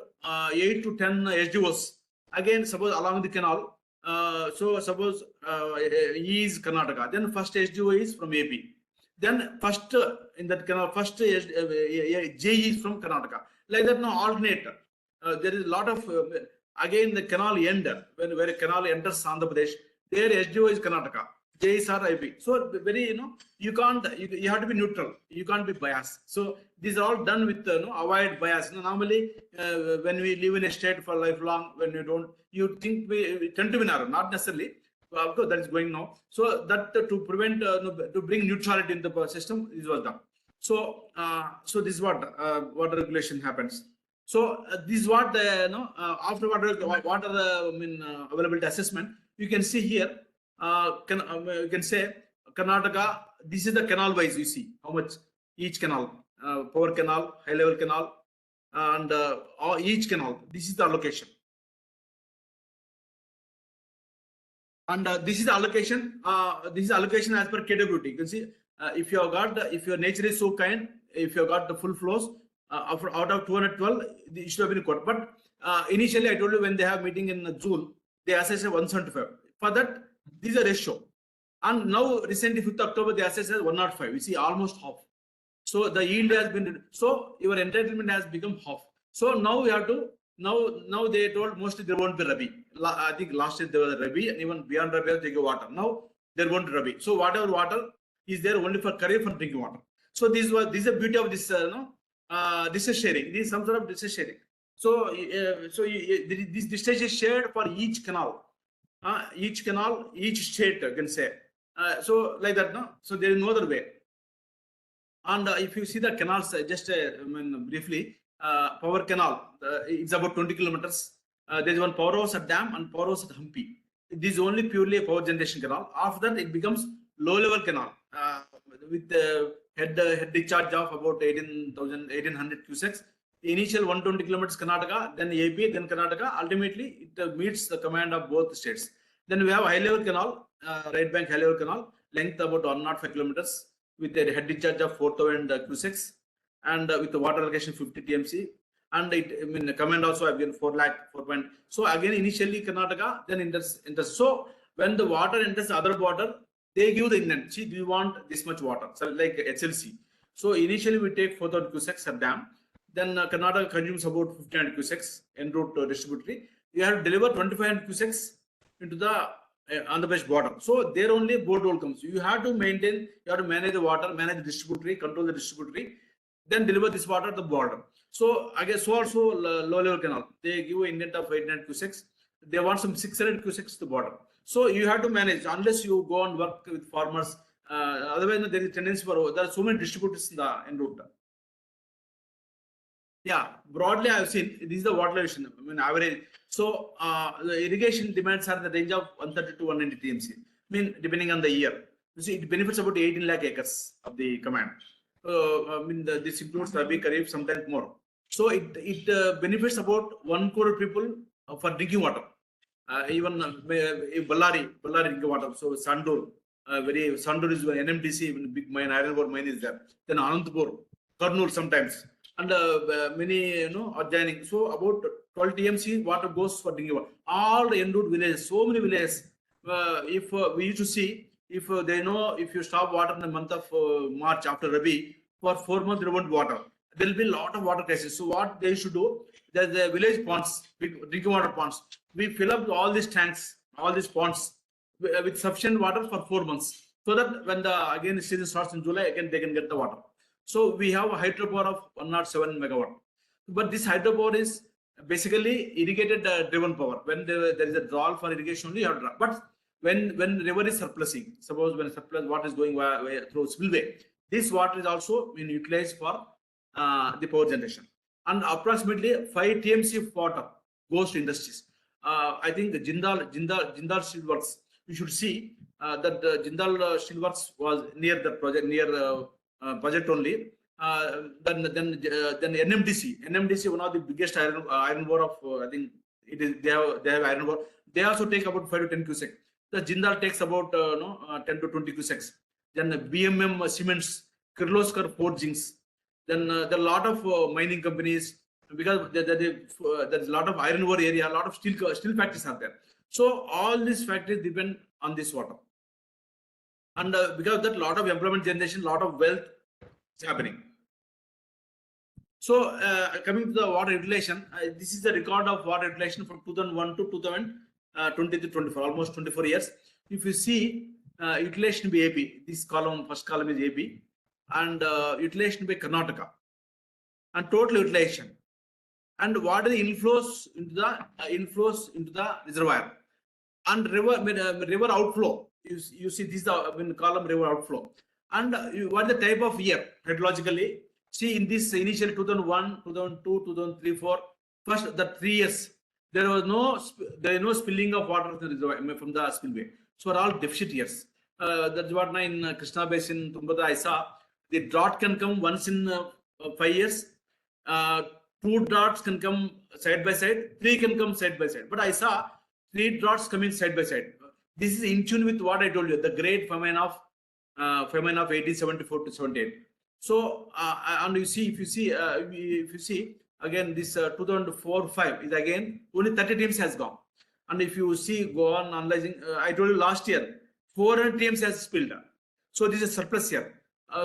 S1: 8 to 10 SDOs. Again, suppose along the canal. So suppose E is Karnataka. Then first SDO is from AP. Then first in that canal, first J is from Karnataka. Like that, now alternate. There is a lot of again the canal end where canal enters Andhra Pradesh. There SDO is Karnataka. J is IP. So very you can't you have to be neutral. You can't be biased. So these are all done with avoid bias. Normally when we live in a state for lifelong, when you think we tend to be narrow, not necessarily. Of course, that is going now. So that to prevent to bring neutrality in the system, this was done. So so this is what water regulation happens. So this is what after water availability assessment, you can see here. You can say Karnataka. This is the canal wise. You see how much each canal, power canal, high level canal, and each canal. This is the allocation. And this is the allocation. This is allocation as per KWT. You can see if you have got if your nature is so kind, if you have got the full flows out of 212, it should have been caught. But initially, I told you when they have meeting in June, they assess 175. For that, this is a ratio. And now recently 5th October, they assess as 105. You see almost half. So the yield has been so your entitlement has become half. So now we have to. Now they told mostly there won't be Rabi. I think last year there was a Rabi, and even beyond Rabi they give water. Now there won't be Rabi. So whatever water is there only for Kharif for drinking water. So this is the beauty of this resource sharing. This is some sort of resource sharing. So this resource is shared for each canal, each state can say. So like that, no. So there is no other way. And if you see the canals, just briefly. Power canal, it's about 20 kilometers. There is one powerhouse at dam and powerhouse at Hampi. This is only purely a power generation canal. After that, it becomes low level canal with head discharge of about 1800 cusecs. Initial 120 kilometers Karnataka, then AP, then Karnataka. Ultimately, it meets the command of both states. Then we have high level canal, right bank high level canal, length about 105 kilometers with a head discharge of 4000 cusecs. And with the water allocation 50 TMC, and the command also have given 4 lakh 4 point. So again, initially Karnataka, then enters. So when the water enters the other border, they give the intent. See, do you want this much water? So like HLC. So initially we take 4000 cusecs at dam. Then Karnataka consumes about 1500 cusecs en route to distributory. You have to deliver 2500 cusecs into the Andhra Pradesh border. So there only board role comes. You have to maintain. You have to manage the water, manage the distributory, control the distributory. Then deliver this water at the border. So I guess also low level canal. They give an indent of 800 cusecs. They want some 600 cusecs to the border. So you have to manage unless you go and work with farmers. Otherwise, there is a tendency for there are so many distributors in route. Yeah, broadly I've seen this is the water elevation. I mean average. So the irrigation demands are the range of 130 to 190 TMC. I mean depending on the year. You see, it benefits about 18 lakh acres of the command. I mean this includes Rabi, Kharif, sometimes more. So it benefits about 1 crore people for drinking water. Even Ballari drinking water. So Sandur, Sandur is NMDC, even big mine, iron ore mine is there. Then Anantapur, Kurnool sometimes, and many adjoining. So about 12 TMC water goes for drinking water. All the endowed villages, so many villages. If we used to see, if they know, if you stop water in the month of March after Rabi, for 4 months there won't water. There will be a lot of water crisis. So what they should do, there's the village ponds, big drinking water ponds. We fill up all these tanks, all these ponds with sufficient water for 4 months. So that when the again season starts in July, again they can get the water. So we have a hydropower of 107 megawatt. But this hydropower is basically irrigated driven power. When there is a draw for irrigation only, you have draw. But when river is surplusing, suppose when surplus water is going through spillway, this water is also being utilized for the power generation. And approximately 5 TMC of water goes to industries. I think the Jindal Steel Works, you should see that Jindal Steel Works was near the project, near project only. Then NMDC, one of the biggest iron ore of I think it is they have iron ore. They also take about 5 to 10 cubic. The Jindal takes about 10 to 20 cubic. Then BMM Cements, Kirloskar Forgings. Then there are a lot of mining companies, because there's a lot of iron ore area, a lot of steel factories are there. So all these factories depend on this water, and because of that, a lot of employment generation, a lot of wealth is happening. So coming to the water utilization, this is the record of water utilization from 2001 to 2020 to 24, almost 24 years. If you see utilization by AP, this column, first column is AP, and utilization by Karnataka, and total utilization, and what are the inflows into the reservoir, and river outflow. You see this is the column river outflow, and what is the type of year hydrologically. See in this initial 2001, 2002, 2003, 4, first the 3 years there is no spilling of water from the spillway. So are all deficit years. That's what now in Krishna Basin, Tungabhadra, I saw the drought can come once in 5 years. 2 droughts can come side by side, 3 can come side by side. But I saw 3 droughts coming side by side. This is in tune with what I told you, the great famine of 1874 to 78. So and if you see again this 2004-5 is again only 30 teams has gone. And if you see go on analyzing, I told you last year 400 teams has spilled. So this is a surplus year.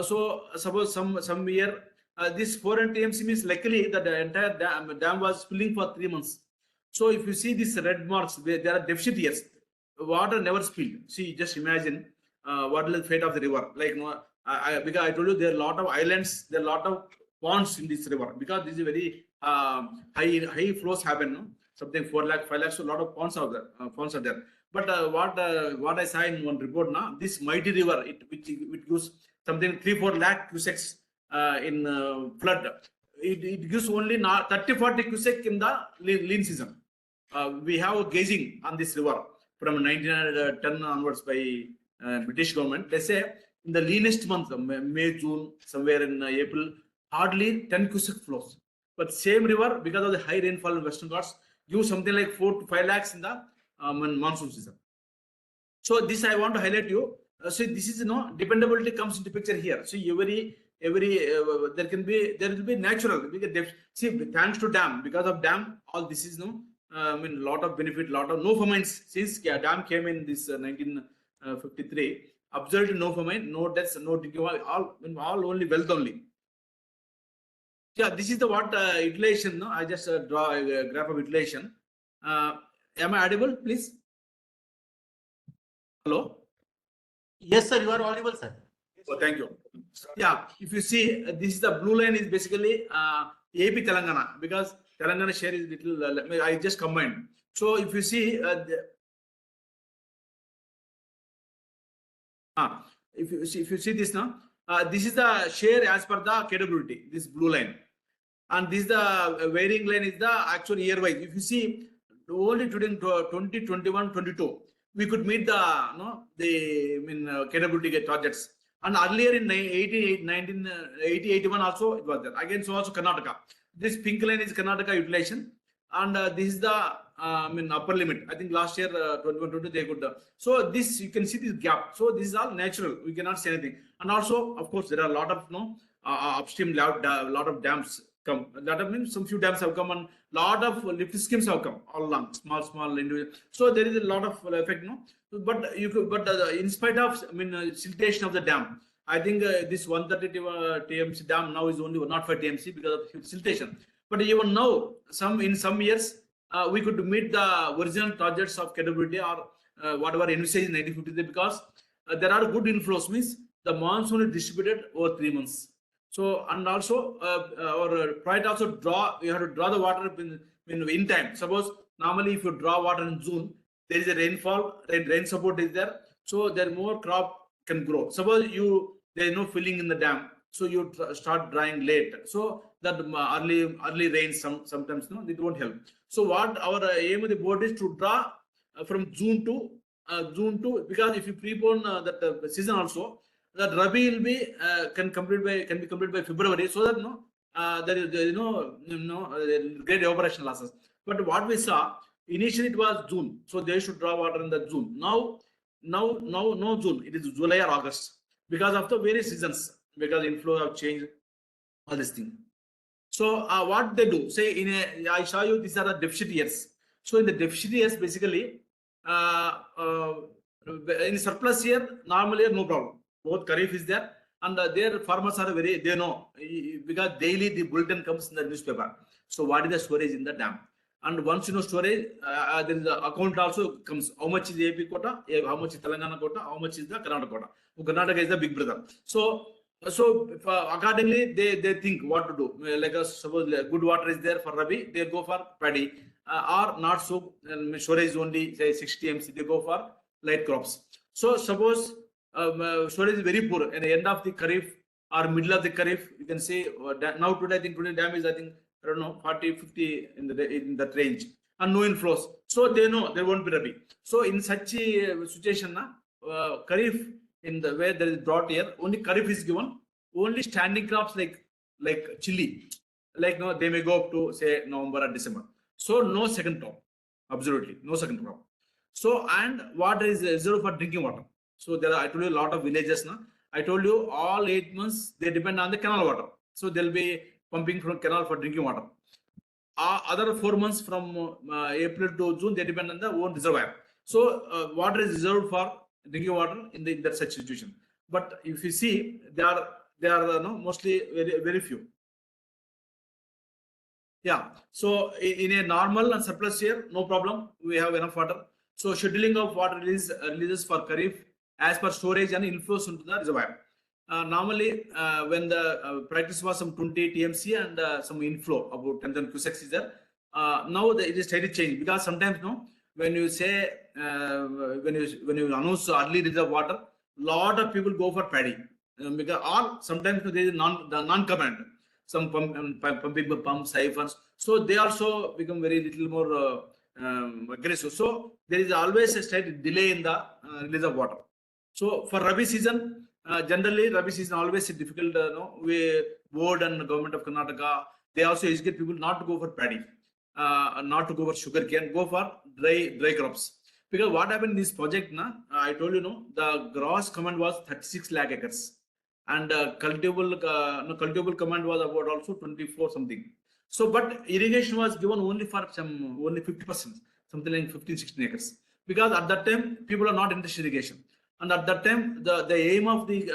S1: So suppose some year this 400 TMC means luckily that the entire dam was filling for 3 months. So if you see these red marks, there are deficit years. Water never spilled. See, just imagine what is the fate of the river. Like because I told you there are a lot of islands, there are a lot of ponds in this river, because this is very high flows happen. No? Something 4 lakh, 5 lakhs, so a lot of ponds are there. But what I saw in one report now, this mighty river, which gives something 3-4 lakh cusecs in flood, it gives only 30-40 cusecs in the lean season. We have gauging on this river from 1910 onwards by British government. They say in the leanest month, May, June, somewhere in April, hardly 10 cusec flows. But same river, because of the high rainfall in Western Ghats, gives something like 4 to 5 lakhs in the monsoon season. So this I want to highlight you. So this is dependability comes into picture here. So every there will be natural, because see, thanks to dam, because of dam, all this is lot of benefit, lot of no famines since dam came in this 1953. Absolutely no famine, no deaths, no all only wealth only. Yeah, this is the what utilization. No, I just draw a graph of utilization. Am I audible, please? Hello.
S2: Yes, sir. You are audible, sir.
S1: Oh, thank you. Yeah, if you see, this is the blue line is basically AP Telangana, because Telangana share is little. I just combined. So if you see, if you see this now, this is the share as per the KWT. This blue line, And this the varying line is the actual year wise. If you see only during 2021-22, we could meet the capability targets. And earlier in 1980-81 also it was there. Again, so also Karnataka. This pink line is Karnataka utilization, and this is the upper limit. I think last year 21-22 they could. So this you can see this gap. So this is all natural. We cannot say anything. And also, of course, there are a lot of upstream lot of dams come. That means some few dams have come and lot of lift schemes have come all along, small individual. So there is a lot of effect, But you could, in spite of siltation of the dam, I think this 130 TMC dam now is only not for TMC because of siltation. But even now, in some years, we could meet the original targets of capability or whatever envisaged in 1953 because there are good inflows. Means the monsoon is distributed over 3 months. So, and also our project also you have to draw the water in time. Suppose normally if you draw water in June, there is a rainfall, rain support is there, so there more crop can grow. Suppose there is no filling in the dam, so you start drying late, so that early rains sometimes it won't help. So what our aim of the board is to draw from June to because if you prepone that season also, that Rabi will be can be completed by February, so that there is great evaporation losses. But what we saw initially it was June, so they should draw water in the June. Now no June, it is July or August because of the various seasons, because inflow have changed, all this thing. So what they do, say I show you these are the deficit years. So in the deficit years, basically in surplus year, normally no problem. Both Kharif is there, and their farmers are they know because daily the bulletin comes in the newspaper. So what is the storage in the dam? And once you know storage, there is the account also comes. How much is the AP quota? How much is Telangana quota? How much is the Karnataka quota? Karnataka is the big brother. So accordingly they think what to do. Like suppose good water is there for Rabi, they go for paddy, or not so storage only say 60 MC, they go for light crops. So suppose storage is very poor at the end of the Kharif or middle of the Kharif, you can say now today I think dam is I don't know 40-50 in that range and no inflows. So they know there won't be Rabi. So in such a situation, Kharif in the where there is drought year, only Kharif is given. Only standing crops like chili, they may go up to say November or December. So no second crop, absolutely no second crop. So and water is reserved for drinking water. So there are, I told you, a lot of villages now. I told you all 8 months they depend on the canal water. So they'll be pumping from canal for drinking water. Other 4 months from April to June they depend on the own reservoir. So water is reserved for drinking water in that such situation. But if you see, they are mostly very few. Yeah. So in a normal and surplus year, no problem. We have enough water. So scheduling of water releases for Kharif as per storage and inflows into the reservoir. Normally, when the practice was some 20 TMC and some inflow about 10,000 cusecs is there. Now it is slightly changed because sometimes when you say when you announce early release of water, lot of people go for paddy because or sometimes there is non-command, some pumping pumps, siphons. So they also become very little more aggressive. So there is always a slight delay in the release of water. So for Rabi season, generally Rabi season always is difficult. We board and government of Karnataka, they also educate people not to go for paddy, not to go for sugar cane, go for dry crops. Because what happened in this project, I told you, the gross command was 36 lakh acres, and cultivable command was about also 24 something. So, but irrigation was given only for only 50%, something like 15-16 acres, because at that time people are not interested in irrigation. And at that time, the aim of the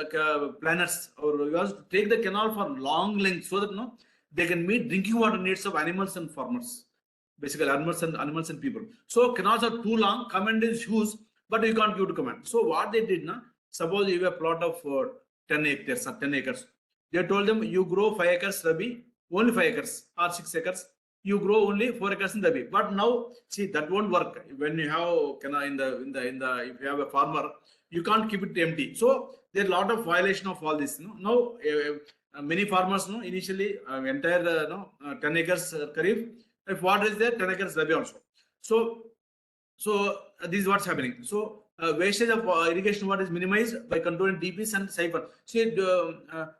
S1: planners was to take the canal for long length so that they can meet drinking water needs of animals and farmers, basically animals and people. So canals are too long, command is huge, but you can't give to command. So what they did, suppose you have a plot of 10 hectares or 10 acres, they told them you grow 5 acres Rabi, only 5 acres or 6 acres. You grow only 4 acres in Rabi. But now, see, that won't work. When you have if you have a farmer, you can't keep it empty. So there are a lot of violation of all this. Now many farmers know initially entire 10 acres kharif. If water is there, 10 acres rabi also. So this is what's happening. So wastage of irrigation water is minimized by controlling DPs and siphon.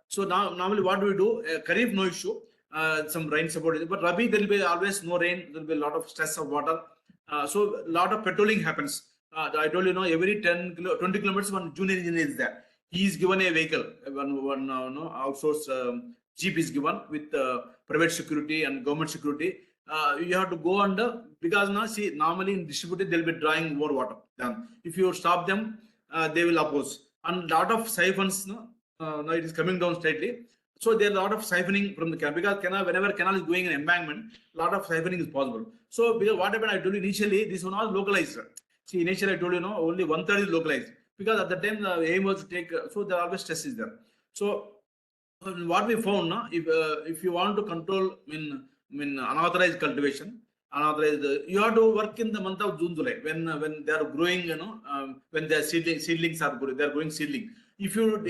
S1: So now normally what do we do? Kharif no issue, some rain support it, but Rabi there will be always no rain. There will be a lot of stress of water. So a lot of patrolling happens. I told you, every 20 kilometers one junior engineer is there. He is given a vehicle, one outsourced jeep is given with private security and government security. You have to go under, because now see normally in distributed they'll be drawing more water. Then if you stop them, they will oppose. And lot of siphons, now it is coming down slightly. So there are a lot of siphoning from the canal, because whenever canal is going in embankment, a lot of siphoning is possible. So because what happened, I told you initially, this one was localized. See, initially I told you, only 1/3 is localized, because at the time the aim was to take, so there are always stress is there. So what we found, if you want to control unauthorized cultivation, you have to work in the month of June, July, when they are growing, when their seedlings are growing, they are growing seedling. If you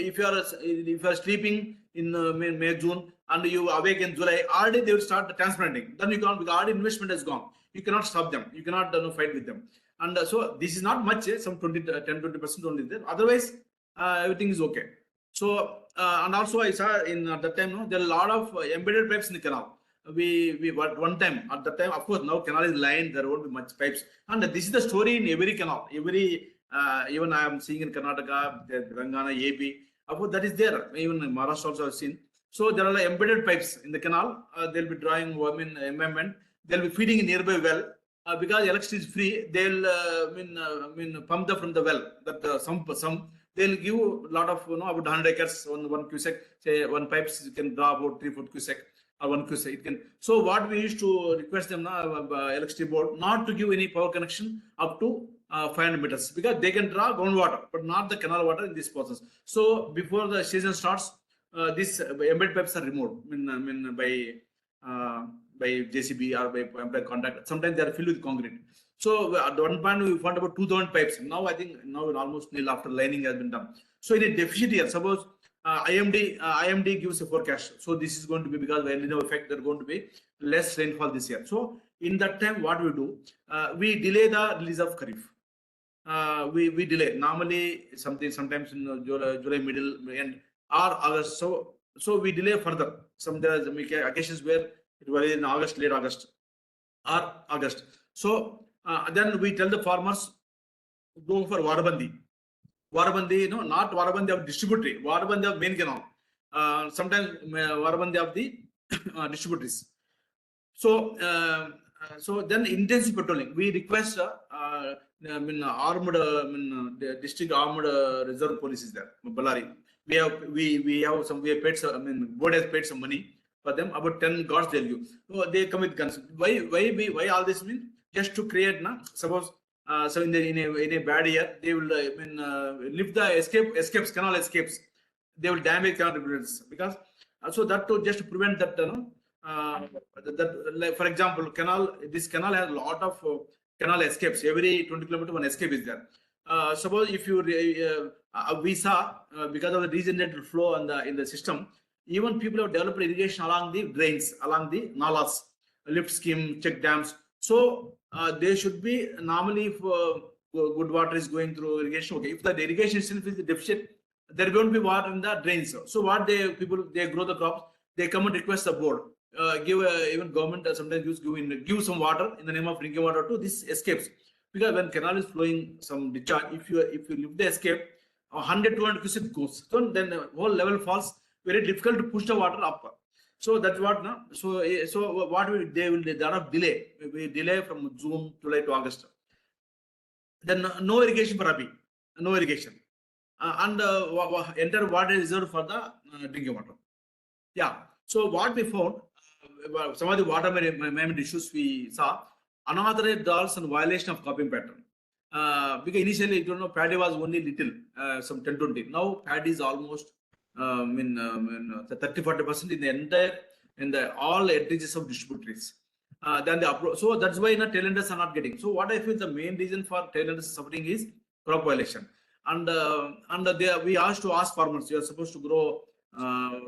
S1: are sleeping in May, June, and you awake in July, already they will start transplanting. Then you can't, because already investment has gone. You cannot stop them. You cannot fight with them. And so this is not much, some 10-20% only there. Otherwise, everything is okay. So and also I saw at that time, there are a lot of embedded pipes in the canal. We one time at that time, of course, now canal is lined, there won't be much pipes. And this is the story in every canal. Every even I am seeing in Karnataka, Telangana, AP. Of course, that is there. Even in Maharashtra also I've seen. So there are embedded pipes in the canal. They'll be drawing embankment. They'll be feeding a nearby well. Because electricity is free, they'll pump from the well. That some they'll give a lot of about 100 acres on 1 cubic. Say one pipes can draw about 3-4 cubic or 1 cubic. It can. So what we used to request them electricity board not to give any power connection up to 500 meters, because they can draw groundwater but not the canal water in this process. So before the season starts, these embedded pipes are removed by JCB or by contract. Sometimes they are filled with concrete. So at one point we found about 2,000 pipes. Now I think almost nil after lining has been done. So in a deficit year, suppose IMD gives a forecast. So this is going to be, because of El Nino effect, there are going to be less rainfall this year. So in that time, what we do, we delay the release of Kharif. We delay normally sometimes in July middle end or August. So we delay further. There are occasions where it was in August, late August or August. So then we tell the farmers, go for Vadabandi. Vadabandi, not Vadabandi of distributory, Vadabandi of main canal. Sometimes Vadabandi of the distributaries. So then intensive patrolling. We request armed district armed reserve police is there, Ballari. We have paid some. Board has paid some money for them. About 10 guards they'll give. So they come with guns. Why all this mean? Just to create suppose so in a bad year they will lift the canal escapes. They will damage canal regulators, because so that to just prevent that like, for example, this canal has a lot of canal escapes. Every 20 kilometers one escape is there. Suppose if you we saw because of the regenerated flow in the system, even people have developed irrigation along the drains, along the nalas, lift scheme, check dams. So they should be normally, if good water is going through irrigation. Okay, if the irrigation itself is the deficit, there won't be water in the drains. So what they grow the crops, they come and request the board, give even government sometimes give some water in the name of drinking water to this escapes, because when canal is flowing some discharge, if you lift the escape, 100-200 cubic goes, so then the whole level falls. Very difficult to push the water up. So that's what now. So what they will lot of delay. We delay from June, July to August. Then no irrigation for Rabi, no irrigation, and enter water reserve for the drinking water. Yeah. So what we found, some of the water management issues we saw, unauthorized drawals and violation of cropping pattern. Because initially, paddy was only little, some 10-20. Now paddy is almost 30-40% in the all edges of distributaries. Then so that's why tailenders are not getting. So what I feel the main reason for tailenders suffering is crop violation. And we asked farmers, you are supposed to grow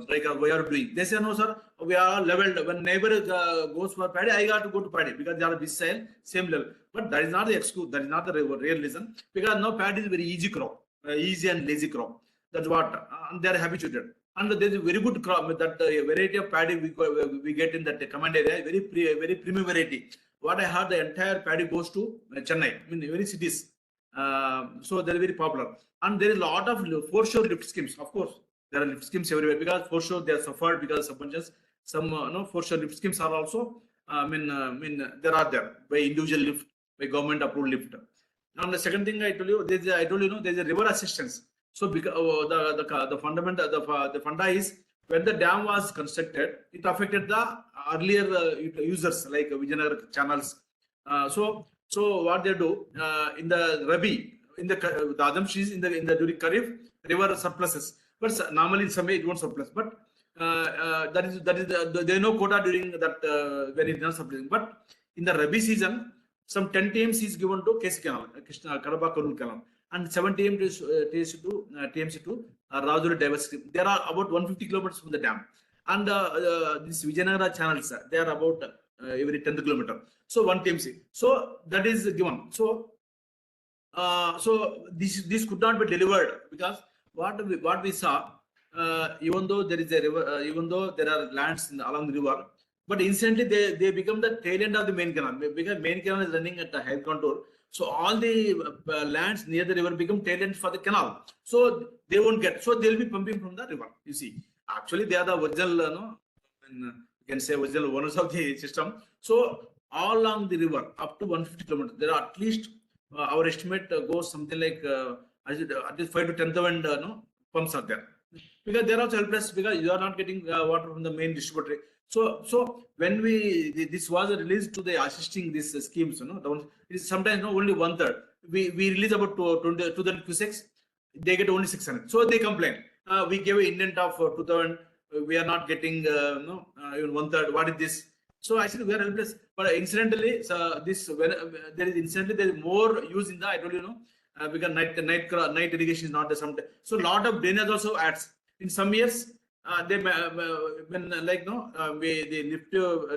S1: like we are doing. They say no, sir, we are leveled. When neighbor goes for paddy, I got to go to paddy because they are this same level. But that is not the excuse. That is not the real reason. Because now paddy is very easy crop, easy and lazy crop. That's what and they are habituated. And there is a very good crop that variety of paddy we get in that command area, very premium variety. What I heard, the entire paddy goes to Chennai, I mean, very cities. So they're very popular. And there is a lot of foreshore lift schemes. Of course, there are lift schemes everywhere because foreshore they are suffered because of bunches. Some foreshore lift schemes are also. There are there by individual lift, by government approved lift. And the second thing I told you, there's a river assistance. So because the fundamental the funda is when the dam was constructed, it affected the earlier users like Vijayanagar channels. So what they do in the Rabi, in the Adam trees in the during Kharif, river surpluses. But normally in some way it won't surplus. But that is there is no quota during that when it's not surplus. But in the Rabi season, some 10 TMC is given to KC Canal, Krishna Kadapa Karur Canal, and 7 TMC to Rajuri Diversity. There are about 150 kilometers from the dam, and this Vijayanagar channels they are about every 10th kilometer. So 1 TMC. So that is given. So this could not be delivered because what we saw, even though there is a river, even though there are lands along the river, but instantly they become the tail end of the main canal because main canal is running at a high contour. So all the lands near the river become tail end for the canal. So they won't get. So they'll be pumping from the river. You see, actually they are the original, you can say original owners of the system. So all along the river up to 150 kilometers, there are at least our estimate goes something like at least 5 to 10,000 pumps are there because they are also helpless because you are not getting water from the main distributor. So when this was released to the assisting these schemes, it is sometimes only 1/3. We release about 2,000 cusecs, they get only 600. So they complain. We gave an indent of 2,000. We are not getting even 1/3. What is this? So I said we are helpless. But incidentally, there is more use in the, I told you, because night irrigation is not the some. So lot of drainage also adds. In some years, they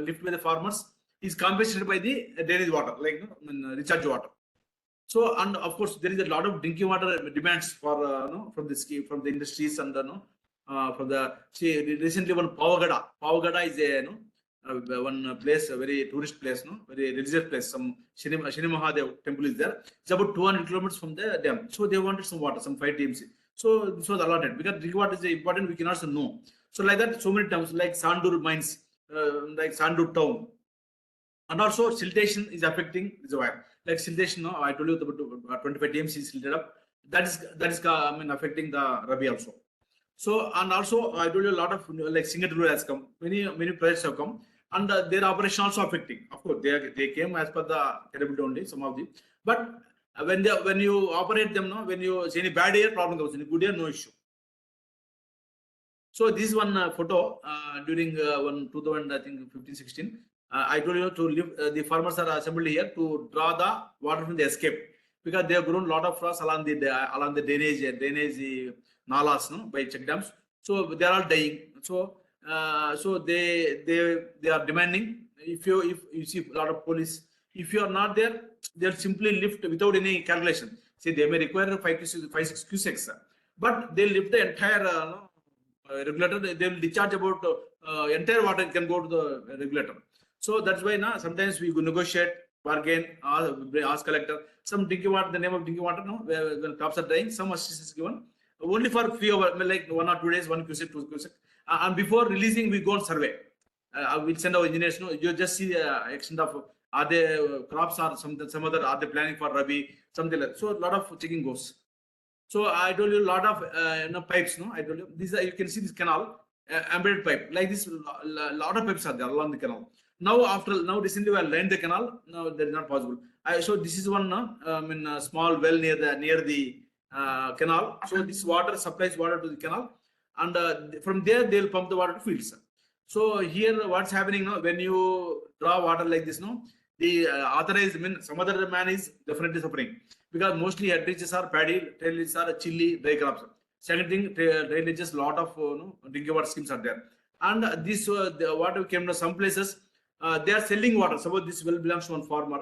S1: lift by the farmers is compensated by the drainage water, recharge water. So and of course there is a lot of drinking water demands for from the scheme, from the industries and from the recently one Pavagada is a one place, a very tourist place, very religious place. Some Shri Mahadev temple is there. It's about 200 kilometers from the dam. So they wanted some water, some 5 TMC. So this was allotted because drinking water is important. We cannot say no. So like that, so many times like Sandur mines, like Sandur town, and also siltation is affecting reservoir. Like siltation, I told you about 25 TMC is silted up. That is affecting the Rabi also. So and also I told you a lot of like Singapore has come. Many projects have come. And their operation also affecting. Of course, they came as per the capability only, some of them. But when you operate them, when you see any bad air, problem comes. Any good air, no issue. So this one photo during 2015-16, I told you to live. The farmers are assembled here to draw the water from the escape because they have grown a lot of frost along the drainage nalas, by check dams. So they are all dying. So they are demanding. If you see a lot of police, if you are not there, they'll simply lift without any calculation. See, they may require 5 to 6 cusecs, but they lift the entire regulator. They will discharge about entire water can go to the regulator. So that's why now sometimes we negotiate, bargain, ask collector some drinking water. The name of drinking water, when crops are dying, some assistance is given only for few hours, like 1 or 2 days, 1 cusec, 2 cusec. And before releasing, we go on survey. We'll send our engineers. You just see the extent of are they crops or some other, are they planning for Rabi, something like that. So a lot of checking goes. So I told you a lot of pipes. I told you these are, you can see this canal embedded pipe like this. Lot of pipes are there along the canal. Now recently we have lined the canal. Now that is not possible. So this is one small well near the canal. So this water supplies water to the canal, and from there they'll pump the water to fields. So here what's happening now, when you draw water like this, the authorized some other man is definitely suffering because mostly head reaches are paddy, tail reaches are chili, dry crops. Second thing, drainages, lot of drinking water schemes are there. And this water came to some places, they are selling water. Suppose this well belongs to one farmer.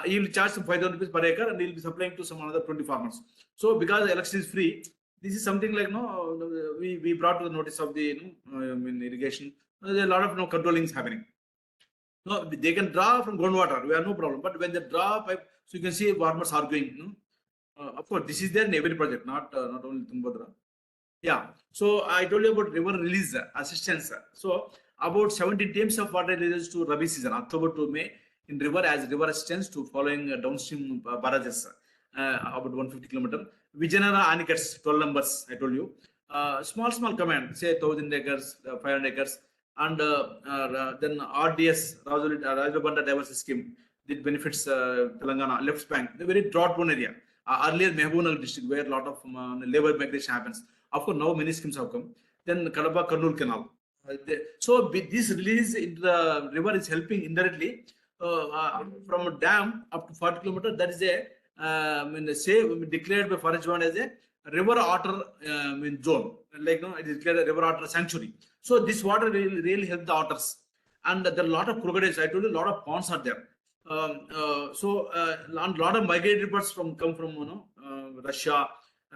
S1: He will charge some 5,000 rupees per acre and he will be supplying to some another 20 farmers. So because the election is free, this is something like we brought to the notice of the irrigation. There are a lot of controlling is happening. No, they can draw from groundwater. We have no problem. But when they draw pipe, so you can see farmers arguing. Of course, this is there in every project, not only Tungabhadra. Yeah. So I told you about river release assistance. So about 70 teams of water releases to Rabi season, October to May, in river as river assistance to following downstream barrages, about 150 kilometer. Vijayanagara Anikats, 12 numbers, I told you. Small command, say 1,000 acres, 500 acres. And then RDS, Rajul Banda Diversity Scheme, it benefits Telangana, left bank, the very drought prone area. Earlier Mehboob district, where a lot of labor migration happens. Of course, now many schemes have come. Then Kadapa Kurnool Canal. So this release into the river is helping indirectly from a dam up to 40 kilometers. That is declared by Forest Bond as a river otter zone. Like it is declared a river otter sanctuary. So this water really help the otters. And there are a lot of crocodiles. I told you a lot of ponds are there. So a lot of migratory birds come from Russia,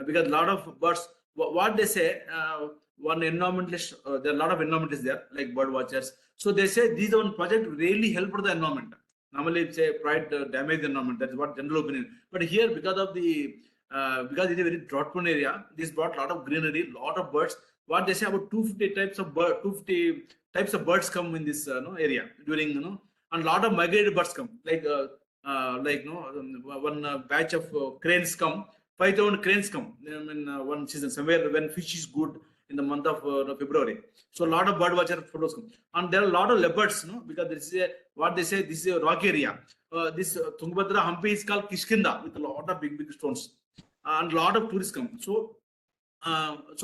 S1: because a lot of birds. What they say, one environmentalist, there are a lot of environmentalists there, like bird watchers. So they say these one project really help for the environment. Normally, it's a pride damage the environment. That is what general opinion. But here, because of the because it's a very drought-prone area, this brought a lot of greenery, lot of birds. What they say about 250 types of birds come in this area during and a lot of migratory birds come, one batch of cranes come. 5,000 cranes come in one season, somewhere when fish is good in the month of February. So a lot of bird watcher photos come. And there are a lot of leopards, because this is what they say, this is a rock area. This Tungabhadra Hampi is called Kishkinda with a lot of big stones. And a lot of tourists come. So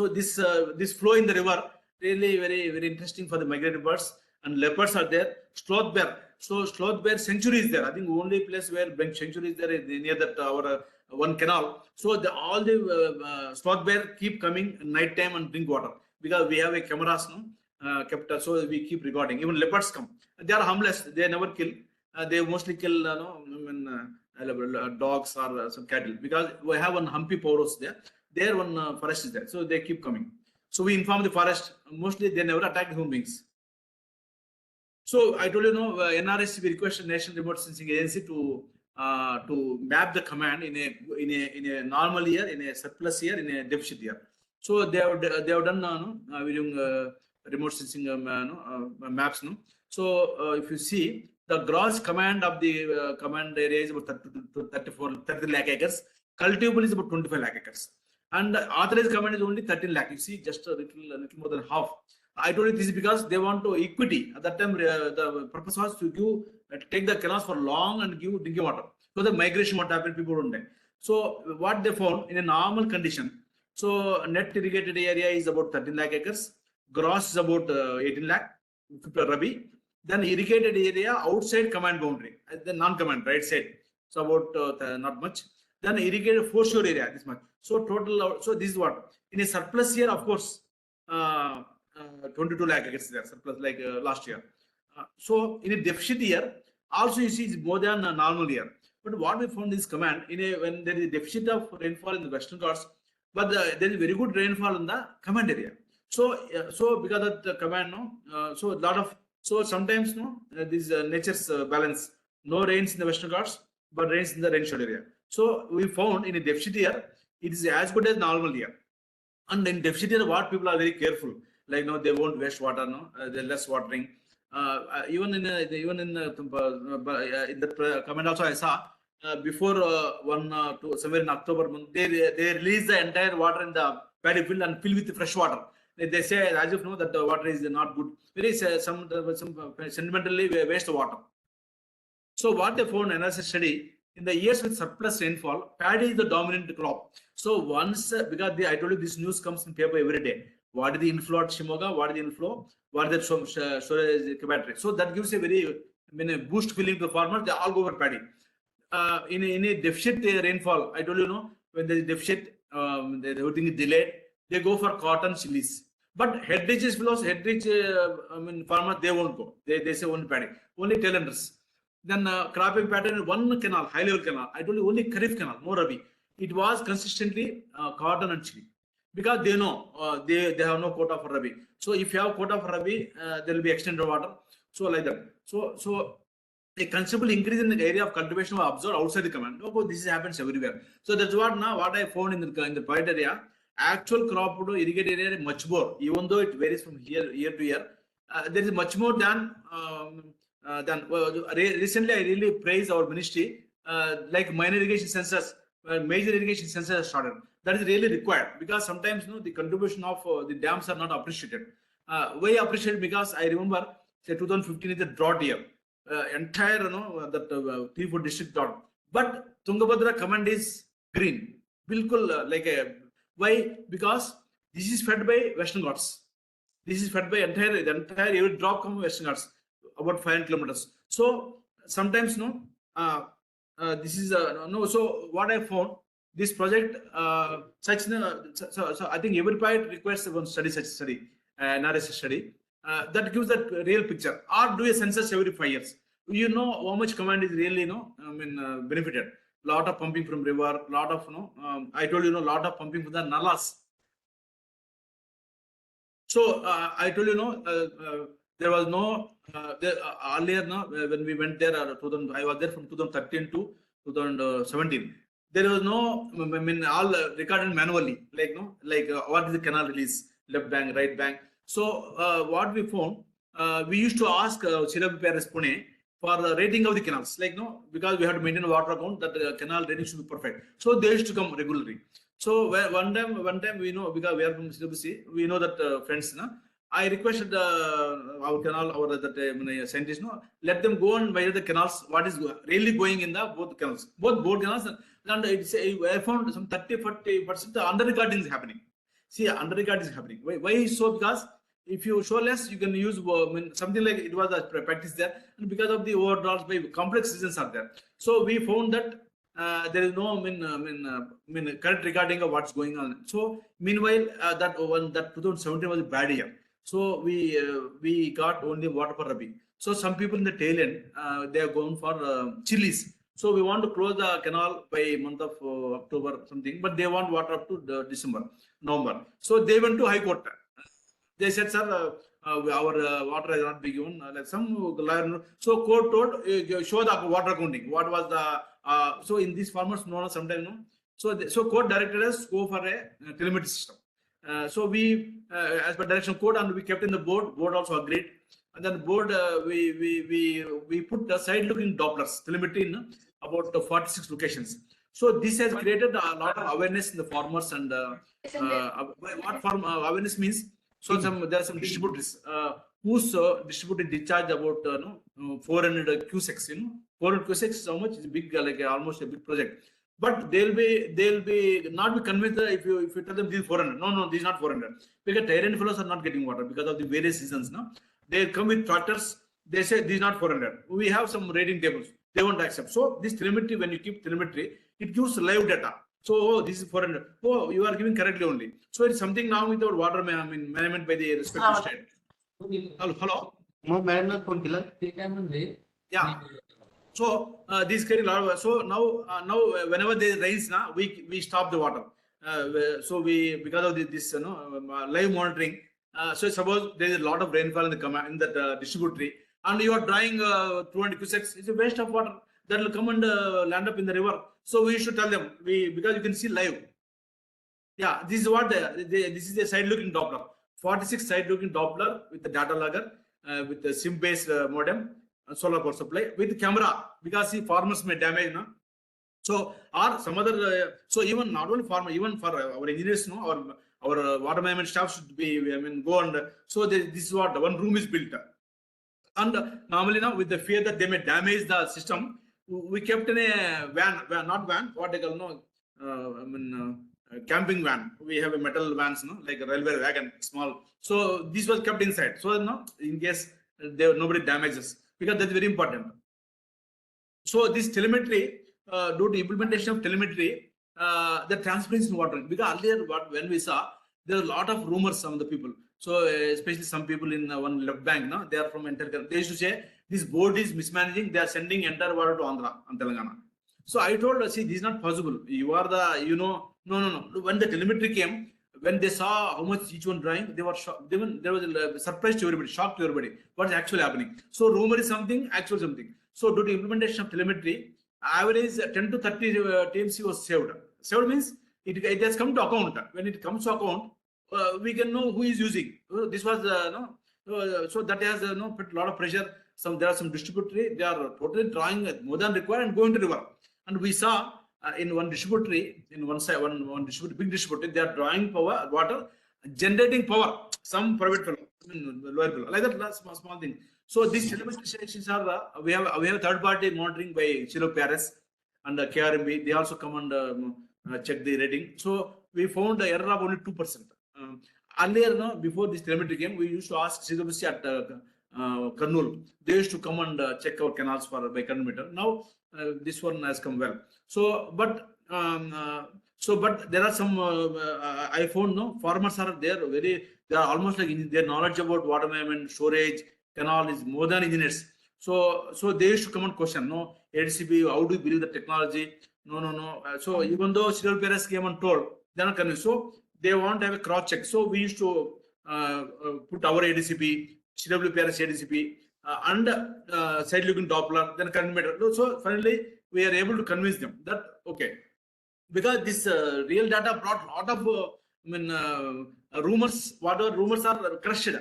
S1: this flow in the river really very interesting for the migratory birds. And leopards are there. Sloth bear. So sloth bear sanctuary is there. I think only place where bank sanctuary is there is near that our one canal. So all the sloth bear keep coming night time and drink water, because we have a cameras kept, so we keep recording. Even leopards come. They are harmless. They never kill. They mostly kill dogs or some cattle, because we have one Hampi Poros there. There one forest is there. So they keep coming. So we inform the forest. Mostly they never attack human beings. So I told you, NRS, we request National Remote Sensing Agency to map the command in a normal year, in a surplus year, in a deficit year. So they have done remote sensing maps. So if you see, the gross command of the command area is about 30 lakh acres. Cultivable is about 25 lakh acres. And authorized command is only 13 lakh. You see, just a little more than half. I told you this is because they want to equity. At that time, the purpose was to take the canals for long and give drinking water. So the migration, what happened, people don't die. So what they found in a normal condition, so net irrigated area is about 13 lakh acres. Gross is about 18 lakh, Rabi. Then irrigated area outside command boundary, the non-command right side. So about not much. Then irrigated foreshore area, this much. So total, so this is what in a surplus year, of course, 22 lakh acres there surplus like last year. So in a deficit year, also you see it's more than a normal year. But what we found is command when there is a deficit of rainfall in the Western Ghats, but there is very good rainfall in the command area. So because of the command, so a lot of sometimes this nature's balance, no rains in the Western Ghats, but rains in the rain-shade area. So we found in a deficit year, it is as good as normal year. And in deficit year, what people are very careful, like they won't waste water, they're less watering. Even in the comment also I saw before somewhere in October month, they release the entire water in the paddy field and fill with fresh water. They say as if that the water is not good. Very some sentimentally waste the water. So what they found in analysis study, in the years with surplus rainfall, paddy is the dominant crop. So once because I told you this news comes in paper every day. What is the inflow at Shimoga? What is the inflow? What is the storage capacity? So that gives a very boost feeling to the farmers. They all go over paddy. In a deficit rainfall, I told you when there is deficit, everything is delayed. they go for cotton, chilies. But head ridges fellows, head ridge, farmers, they won't go. They say only paddy, only tailenders. Then cropping pattern, one canal, high level canal. I told you only Kharif canal, no Rabi. It was consistently cotton and chili because they know they have no quota for Rabi. So if you have quota for Rabi, there will be extended water. So like that. So a considerable increase in the area of cultivation was observed outside the command. Oh, this happens everywhere. So that's what I found in the private area. Actual crop irrigated area is much more, even though it varies from year to year. There is much more than recently. I really praise our ministry, like minor irrigation sensors, major irrigation sensors are started. That is really required because sometimes the contribution of the dams are not appreciated. Why appreciated? Because I remember, say 2015 is a drought year. Entire that 3-4 district drought, but Tungabhadra command is green, bilkul like a. Why? Because this is fed by Western Ghats. This is fed by entire every drop comes Western Ghats, about 500 kilometers. So sometimes this is no. So what I found, this project so I think every part requires one study, such study, analysis study. That gives that real picture. Or do a census every 5 years. You know how much command is really benefited. Lot of pumping from river, lot of I told you lot of pumping from the nalas. So I told you there was no earlier when we went there. I was there from 2013 to 2017. There was no all recorded manually, like what is the canal release, left bank, right bank. So what we found, we used to ask Chirabi Paris Pune for the rating of the canals, because we have to maintain a water account, that the canal rating should be perfect. So they used to come regularly. So one time we know, because we are from CWC, we know that friends. I requested our canal, our scientists, let them go and measure the canals, what is really going in the both canals, both canals. And it's I found some 30-40% under recording is happening. See, under recording is happening. Why so? Because if you show less, you can use something like it was a practice there, and because of the overdraws by complex reasons are there. So we found that there is no correct recording of what's going on. So meanwhile, that 2017 was a bad year. So we got only water for Rabi. So some people in the tail end, they are going for chilies. So we want to close the canal by month of October something, but they want water up to December, November. So they went to High Court. They said, sir, our water has not been given. Like some lawyer. So court told, show the water accounting. What was the so in these farmers sometimes So court directed us go for a telemetry system. So we as per direction code, and we kept in the board. Board also agreed. And then board we put the side looking Dopplers telemetry in about 46 locations. So this has created a lot of awareness in the farmers, and what awareness means. So there are some distributors whose distributed discharge about 400 cusecs. 400 cusecs is how much? It's big, like almost a big project. But they'll be not be convinced if you tell them this is 400. No, this is not 400, because tyrant fellows are not getting water because of the various seasons. They come with tractors. They say this is not 400. We have some rating tables. They won't accept. So this telemetry, when you keep telemetry, it gives live data. So this is 400. Oh, you are giving correctly only. So it's something now with our water management by the respective state. Hello. Yeah. So this carry a lot of. So now whenever there rains, we stop the water. So because of this live monitoring. So suppose there is a lot of rainfall in the distributory, and you are drying 200 cusecs. It's a waste of water that will come and land up in the river. So we should tell them because you can see live. Yeah, this is what this is a side looking Doppler. 46 side looking Doppler with the data logger, with the SIM based modem, solar power supply with camera, because see farmers may damage. So or some other. So even not only farmer, even for our engineers, our water management staff should be go and so this is what one room is built. And normally now with the fear that they may damage the system, we kept in a not van, what they call camping van. We have a metal vans, like a railway wagon, small. So this was kept inside. So in case nobody damages, because that's very important. So this telemetry, due to implementation of telemetry, the transparency in water, because earlier when we saw there are a lot of rumors among the people. So especially some people in one left bank, no, they are from they used to say this board is mismanaging. They are sending entire water to Andhra and Telangana. So I told her, see, this is not possible. You are the, no. When the telemetry came, when they saw how much each one drawing, they were shocked. There was a surprise to everybody, shock to everybody. What's actually happening? So rumor is something, actual something. So due to implementation of telemetry, average 10 to 30 TMC was saved. Saved means it has come to account. When it comes to account, we can know who is using. This was so that has put a lot of pressure. There are some distributors, they are totally drawing more than required and going to river. And we saw in one distributory, in one side, one distributor, big distributor, they are drawing water, generating power. Some private fellow, lower fellow, like that small thing. So these telemetry stations are we have third party monitoring by Chilo PRS and KRMB. They also come and check the rating. So we found the error of only 2%. Earlier, before this telemetry came, we used to ask CWC at Kurnool. They used to come and check our canals by current meter. Now this one has come well. So, but there are some I found farmers are there they are almost like their knowledge about water management, storage, canal is more than engineers. So they used to come and question, ADCB, how do you believe the technology? No. So even though CWPRS came and told, they are not convinced. So they want to have a cross check. So we used to put our ADCP, CWPRS ADCP, and side looking Doppler, then current meter. So finally, we are able to convince them that okay, because this real data brought a lot of rumors. Whatever rumors are crushed.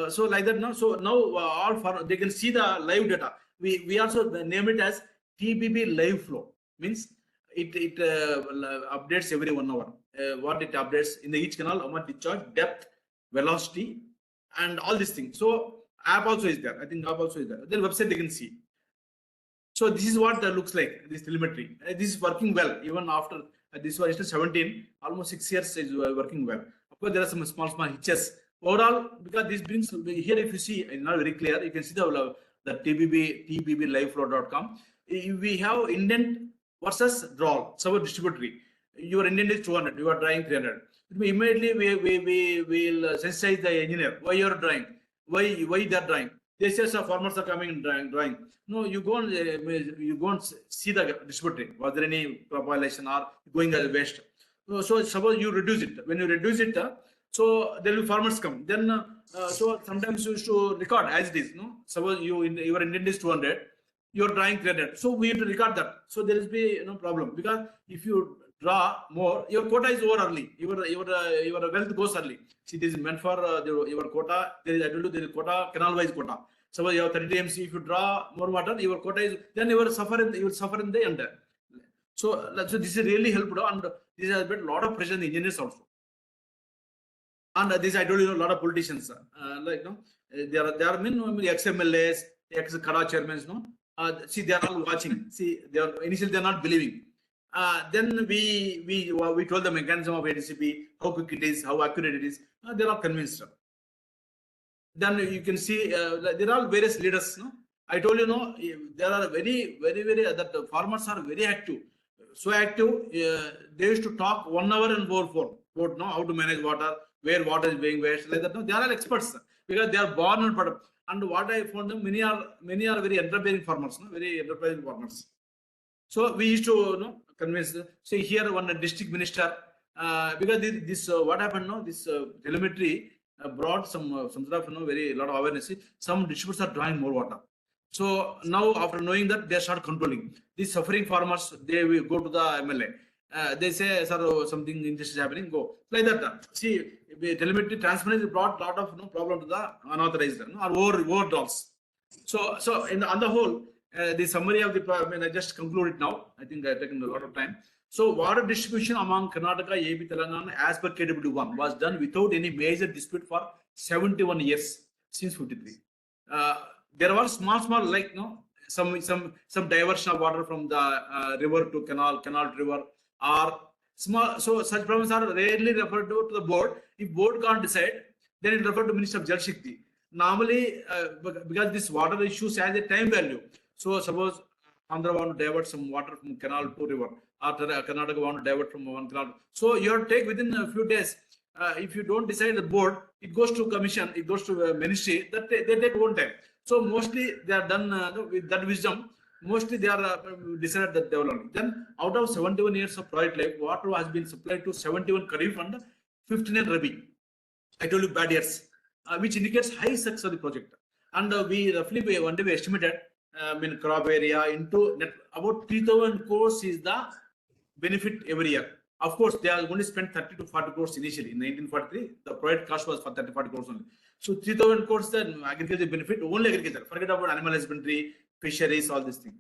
S1: So like that. So now all they can see the live data. We also name it as TBB live flow. Means it updates every 1 hour. What it updates in each canal, how much discharge, depth, velocity, and all these things. So app also is there. I think app also is there. Then website they can see. So this is what looks like, this telemetry. This is working well even after this was 17, almost 6 years is working well. Of course, there are some small hitches. Overall, because this brings here, if you see, it's not very clear. You can see the tbbliveflow.com. We have indent versus draw. So distributory. Your indent is 200. You are drawing 300. Immediately we will sensitize the engineer. Why you are drawing? Why they are drawing? They say farmers are coming and drawing. No, you go and see the distributory. Was there any violation or going as waste? So suppose you reduce it. When you reduce it, so there will farmers come. Then so sometimes you used to record as it is. Suppose your intent is 200, you are drawing 300. So we have to record that. So there will be no problem, because if you draw more, your quota is over early. Your wealth goes early. See, this is meant for your quota. There is quota, canal wise quota. So you have 30 TMC. If you draw more water, your quota is, then you will suffer in the end. So this is really helpful, and this has been a lot of pressure on the engineers also. And this I told you, a lot of politicians, there are many XMLAs, ex-Kara chairmen, see, they are all watching. See, initially they are not believing. Then we told the mechanism of ADCP, how quick it is, how accurate it is. They are all convinced. Then you can see there are various leaders. I told you, there are very that farmers are very active. So active, they used to talk 1 hour and more for about how to manage water, where water is being wasted, like that. They are all experts because they are born and brought up. And what I found them, many are very enterprising farmers, very enterprising farmers. So we used to convince. See here, one district minister, because this what happened? This telemetry brought some sort of very lot of awareness. Some distributors are drawing more water. So now after knowing that, they start controlling. These suffering farmers, they will go to the MLA. They say, sir, something interesting is happening. Go like that. See, telemetry transparency brought a lot of problem to the unauthorized or overdraws. So on the whole, the summary of the I just conclude it now. I think I've taken a lot of time. So water distribution among Karnataka, AP, Telangana as per KW1 was done without any major dispute for 71 years since 53. There were small like some diversion of water from the river to canal to river, or small. So such problems are rarely referred to the board. If board can't decide, then it referred to Minister of Jal Shakti. Normally, because this water issues has a time value. So suppose Andhra want to divert some water from canal to river, after Karnataka want to divert from one canal. So your take within a few days. If you don't decide the board, it goes to commission, it goes to ministry. That they take one time. So mostly they are done with that wisdom. Mostly they are decided that development. Then out of 71 years of project life, water has been supplied to 71 Kharif and 59 Rabi. I told you bad years, which indicates high success of the project. And we roughly one day we estimated in crop area into net, about 3,000 crores is the benefit every year. Of course, they are only spent 30 to 40 crores initially. In 1943, the project cost was for 30 40 crores only. So 3,000 crores the agriculture benefit, only agriculture. Forget about animal husbandry, fisheries, all these things.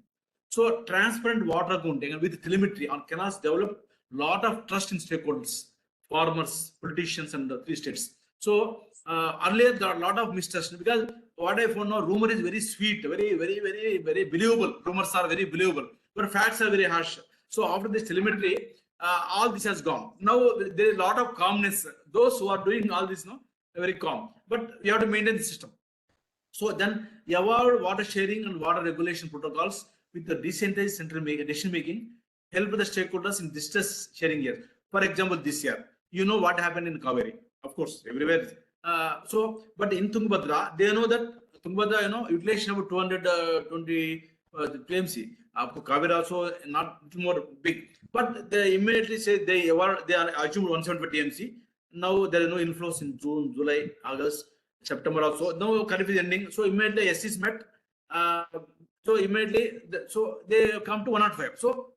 S1: So transparent water accounting and with telemetry on canals develop lot of trust in stakeholders, farmers, politicians, and the three states. So earlier there are a lot of mistrust because what I found now, rumor is very sweet, very believable. Rumors are very believable, but facts are very harsh. So after this telemetry, all this has gone. Now there is a lot of calmness. Those who are doing all this, no, very calm. But we have to maintain the system. So then evolve water sharing and water regulation protocols with the decentralized central decision making help the stakeholders in distress sharing here. For example, this year, you know what happened in Kaveri, of course, everywhere. But in Tungabhadra, they know that Tungabhadra, utilization of 220 TMC. Kaveri also not more big, but they immediately say they are assumed 175 TMC. Now there are no inflows in June, July, August, September also. Now Kharif is ending, so immediately S is met. So immediately, so they come to 105. So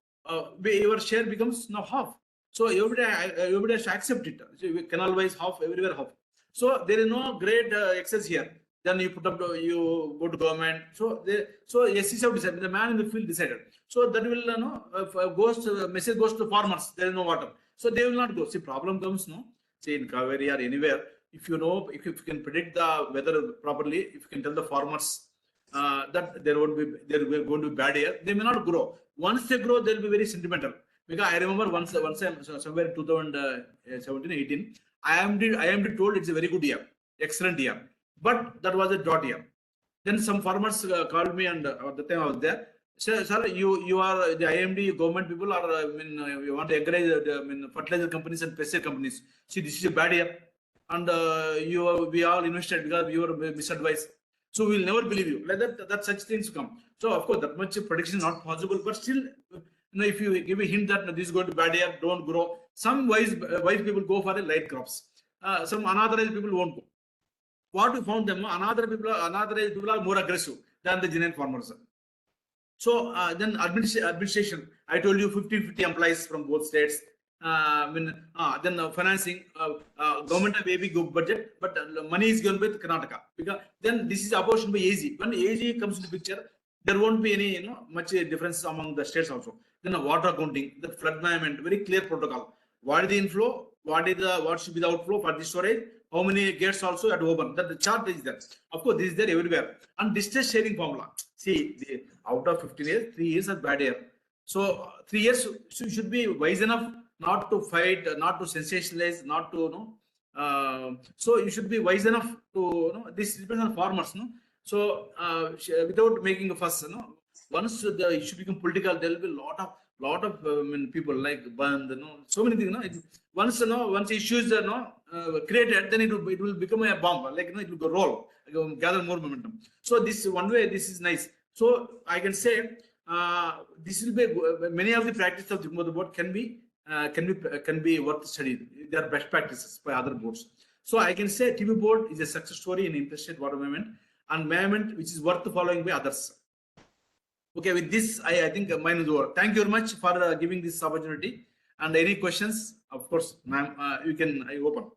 S1: your share becomes now half. So everybody has to accept it. So canal wise half, everywhere half. So there is no great excess here. Then you put up, you go to government. So SCs have decided. The man in the field decided. So that will message goes to farmers. There is no water. So they will not go. See, problem comes say in Kaveri or anywhere. If you can predict the weather properly, if you can tell the farmers that there are going to be bad year, they may not grow. Once they grow, they'll be very sentimental. Because I remember once somewhere in 2017, 18, I am told it's a very good year, excellent year, but that was a drought year. Then some farmers called me, and at the time I was there. Sir, you are the IMD government people, or you want to encourage fertilizer companies and pesticide companies. See, this is a bad year, and we all invested because we were misadvised. So we'll never believe you. Like that such things come. So of course, that much prediction is not possible, but still, if you give a hint that this is going to be bad year, don't grow. Some wise people go for the light crops. Some unauthorized people won't go. What we found them, unauthorized people are more aggressive than the genuine farmers. So then administration, I told you 50 employees from both states. Then financing, government have a good budget, but money is given by Karnataka. Because then this is apportioned by AG. When AG comes into the picture, there won't be any much difference among the states also. Then water accounting, the flood management, very clear protocol. What is the inflow? What should be the outflow for the storage? How many gates also at open? That the chart is there. Of course, this is there everywhere. And distress sharing formula. See, out of 15 years, 3 years are bad year. So 3 years you should be wise enough not to fight, not to sensationalize, not to so you should be wise enough to this depends on farmers. So without making a fuss, once the issue become political, there will be lot of people like Band, so many things. Once issues are created, then it will become a bomb. Like it will go roll, gather more momentum. So this one way, this is nice. So I can say this will be many of the practices of the board can be worth studying. They are best practices by other boards. So I can say TV board is a success story in interstate water management and management, which is worth following by others. Okay, with this, I think mine is over. Thank you very much for giving this opportunity. And any questions, of course, ma'am, you can open.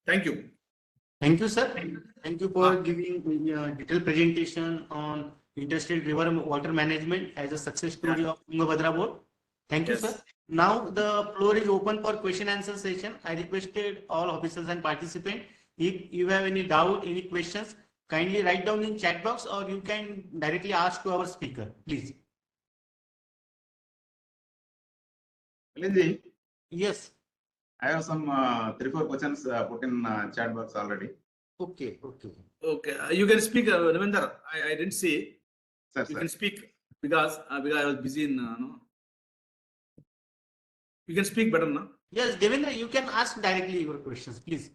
S1: Thank you.
S2: Thank you, sir. Thank you for giving a detailed presentation on Interstate River Water Management as a success story of Tungabhadra board. Thank you, sir. Now the floor is open for question answer session. I requested all officers and participants, if you have any doubt, any questions, kindly write down in chat box, or you can directly ask to our speaker, please.
S3: Lindsay,
S2: Yes.
S3: I have some 3-4 questions put in chat box already.
S2: Okay.
S1: You can speak, Ravindra. I didn't see.
S3: Sir,
S1: you can speak because I was busy in You can speak better now.
S2: Yes, Devendra, you can ask directly your questions, please.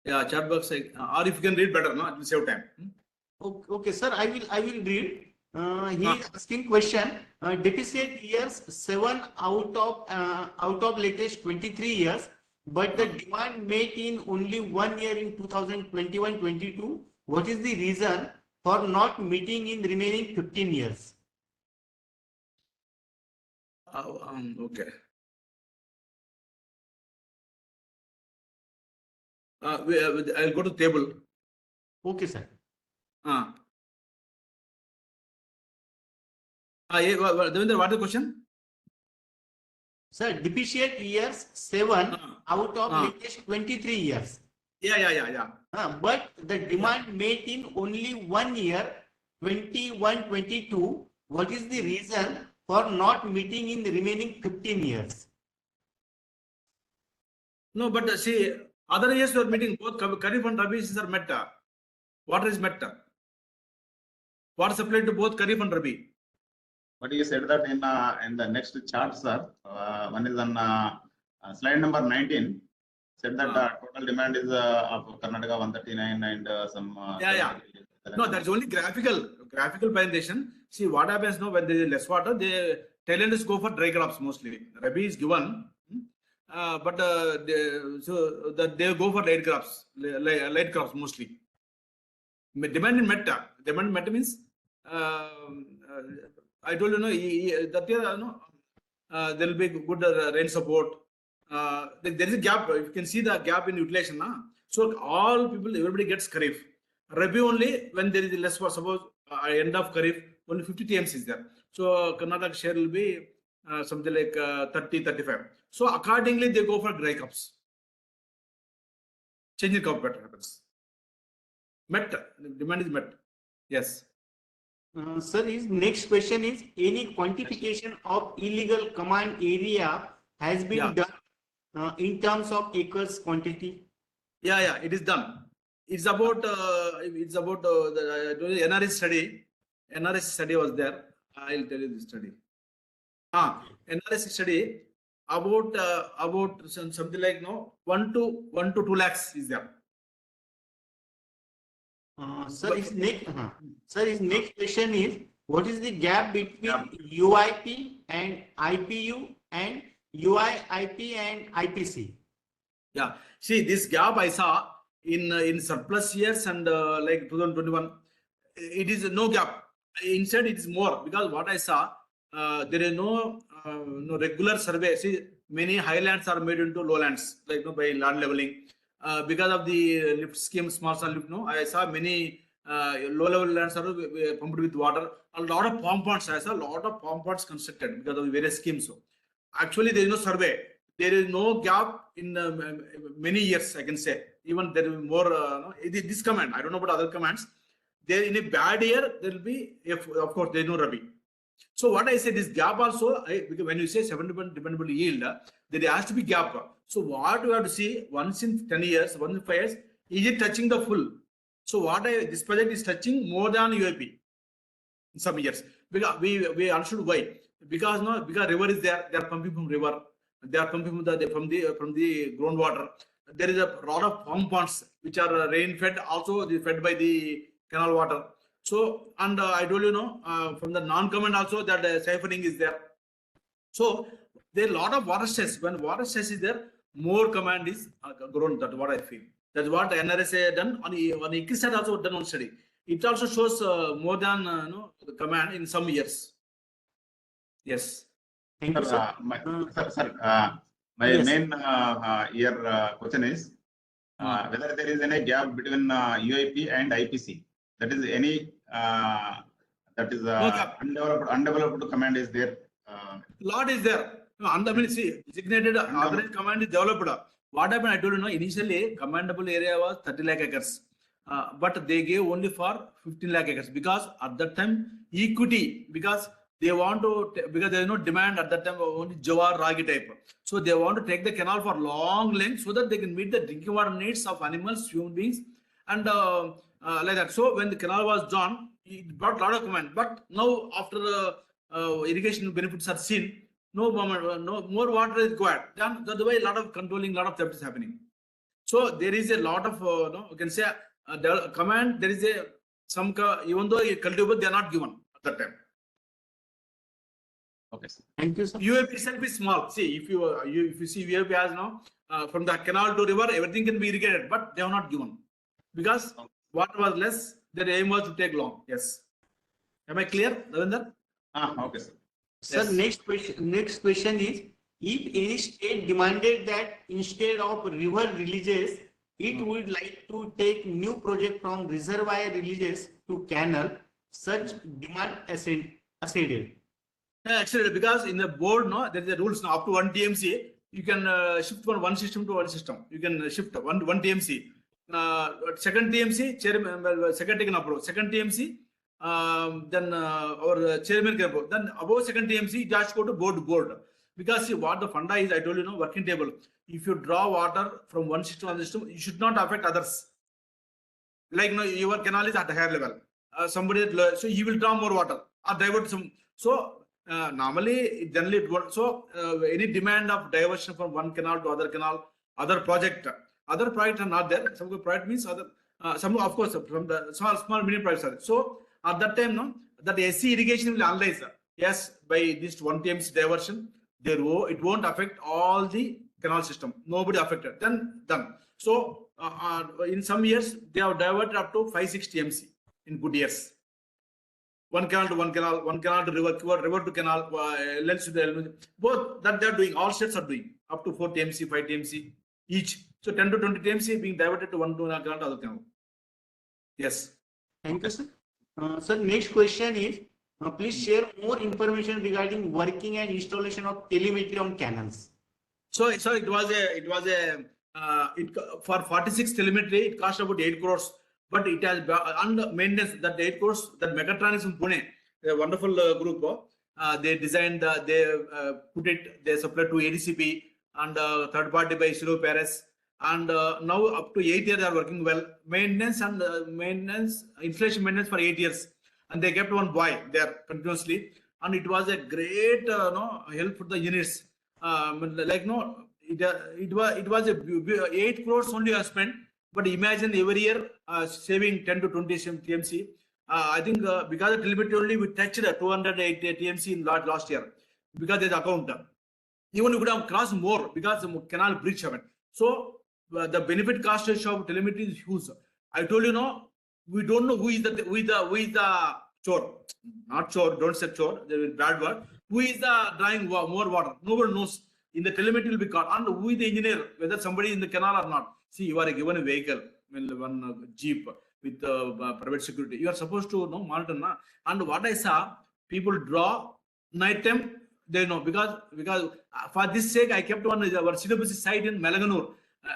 S1: Yeah, chat box, or if you can read better, no, it will save time.
S2: Okay, sir, I will read. He is asking question. Deficit years 7 out of latest 23 years, but the demand met in only 1 year in 2021-22. What is the reason for not meeting in remaining 15 years?
S1: Okay. I'll go to table.
S2: Okay, sir.
S1: Devendra, what is the question?
S2: Sir, deficient years 7 out of
S1: Ah.
S2: latest 23 years.
S1: Yeah.
S2: But the demand met in only 1 year, 21-22. What is the reason for not meeting in the remaining 15 years?
S1: No, but see, other years you are meeting both Kharif and Rabi are met. Water is met. Water supplied to both Kharif and Rabi.
S3: But you said that in the next chart, sir. One is on slide number 19. Said that total demand is of Karnataka 139 and some.
S1: Yeah. No, that's only graphical presentation. See what happens now when there is less water, the tailenders go for dry crops mostly. Rabi is given, but they go for light crops mostly. Demand in meta. Demand in meta means I told you that year there will be good rain support. There is a gap. You can see the gap in utilization. So everybody gets Kharif. Rabi only when there is less water. Suppose end of Kharif only 50 TMs is there. So Karnataka share will be something like 30-35. So accordingly they go for dry crops. Changing crop pattern happens. Met. Demand is met. Yes.
S2: Sir, his next question is, any quantification of illegal command area has been done in terms of acres quantity?
S1: Yeah, it is done. It's about the NRS study. NRS study was there. I'll tell you the study. NRS study about something like 1 to 2 lakhs is there.
S2: Sir, his next question is, what is the gap between UIP and IPU and UIIP and IPC?
S1: Yeah, see this gap I saw in surplus years and like 2021, it is no gap. Instead, it is more because what I saw, there is no regular survey. See, many highlands are made into lowlands, like by land leveling. Because of the lift scheme, small lift, I saw many low-level lands are pumped with water. A lot of pump ponds. I saw a lot of pump ponds constructed because of various schemes. So, actually, there is no survey. There is no gap in many years. I can say even there will be more. This command, I don't know about other commands. There in a bad year there will be, if of course there is no Rabi. So what I said is gap also, because when you say 70% dependable yield, there has to be gap. So what we have to see once in 10 years, once in 5 years, is it touching the full? So this project is touching more than UAP in some years. Because we understood why. Because river is there, they are pumping from river, they are pumping from the groundwater. There is a lot of pump ponds which are rain fed, also fed by the canal water. So, and I told you from the non-command also that siphoning is there. So there are a lot of water stress. When water stress is there, more command is grown. That's what I feel. That's what NRSA done on ICRIS side also done on study. It also shows more than the command in some years. Yes.
S2: Thank you, sir.
S3: My
S2: Yes.
S3: main question is whether there is any gap between UIP and IPC. That is any undeveloped command is there.
S1: Lot is there. See, designated authorized command is developed. What happened? I told you, initially commandable area was 30 lakh acres, but they gave only for 15 lakh acres because at that time equity, because they want to, because there is no demand at that time, only Jawar Ragi type. So they want to take the canal for long length so that they can meet the drinking water needs of animals, human beings, and like that. So when the canal was done, it brought a lot of comment. But now after irrigation benefits are seen, no more water is required. Then that's the way a lot of controlling, lot of theft is happening. So there is a lot of no, you can say command. There is a some even though cultivable they are not given at that time.
S3: Okay, sir.
S2: Thank you, sir.
S1: UAP itself is small. See, if you see UAP has now from the canal to river, everything can be irrigated, but they are not given because water was less. Their aim was to take long. Yes. Am I clear, Ravinder?
S3: Okay, sir.
S2: Sir,
S1: Yes.
S2: next question is, if any state demanded that instead of river releases, it would like to take new project from reservoir releases to canal, such demand acceded.
S1: Yeah, actually, because in the board, no, there is a rules now up to 1 TMC. You can shift from one system to one system. You can shift one TMC. Second TMC, chairman, second taken approve. Second TMC, then our chairman can approve. Then above second TMC, just go to board. Because see, what the funda is, I told you, no, working table. If you draw water from one system to another system, you should not affect others. Like no, your canal is at a higher level. Somebody, so he will draw more water or divert some. So normally, generally, it works. So any demand of diversion from one canal to other canal, other project are not there. Some project means other. Some of course from the small medium projects are. So at that time, no, that SC irrigation will analyze. Yes, by this 1 TMC diversion, it won't affect all the canal system. Nobody affected. Then done. So in some years they have diverted up to 5-6 TMC in good years. One canal to one canal to river to canal, lens to the both that they are doing. All states are doing up to 4 TMC, 5 TMC each. So 10 to 20 TMC being diverted to one canal to other canal. Yes.
S2: Thank you, sir. Sir, next question is, please share more information regarding working and installation of telemetry on canals.
S1: So it was for 46 telemetry, it cost about 8 crores. But it has under maintenance that 8 crores, that Megatron is in Pune, a wonderful group. They designed, they put it, they supplied to ADCP and third party by Silo Paris. And now up to 8 years they are working well. Maintenance and installation maintenance for 8 years. And they kept one boy there continuously. And it was a great help for the units. Like no, it was a 8 crores only I spent. But imagine every year saving 10 to 20 TMC. I think because of telemetry only we touched 208 TMC in last year because there's account. Even you could have crossed more because the canal breach happened. So the benefit cost ratio of telemetry is huge. I told you, no, we don't know who is the chore. Not chore, don't say chore, there is bad word. Who is the drawing more water? Nobody knows. In the telemetry will be caught. And who is the engineer, whether somebody in the canal or not. See, you are given a vehicle, one jeep with private security. You are supposed to monitor. Na? And what I saw, people draw night time. They know because for this sake, I kept one our CWC site in Malaganur.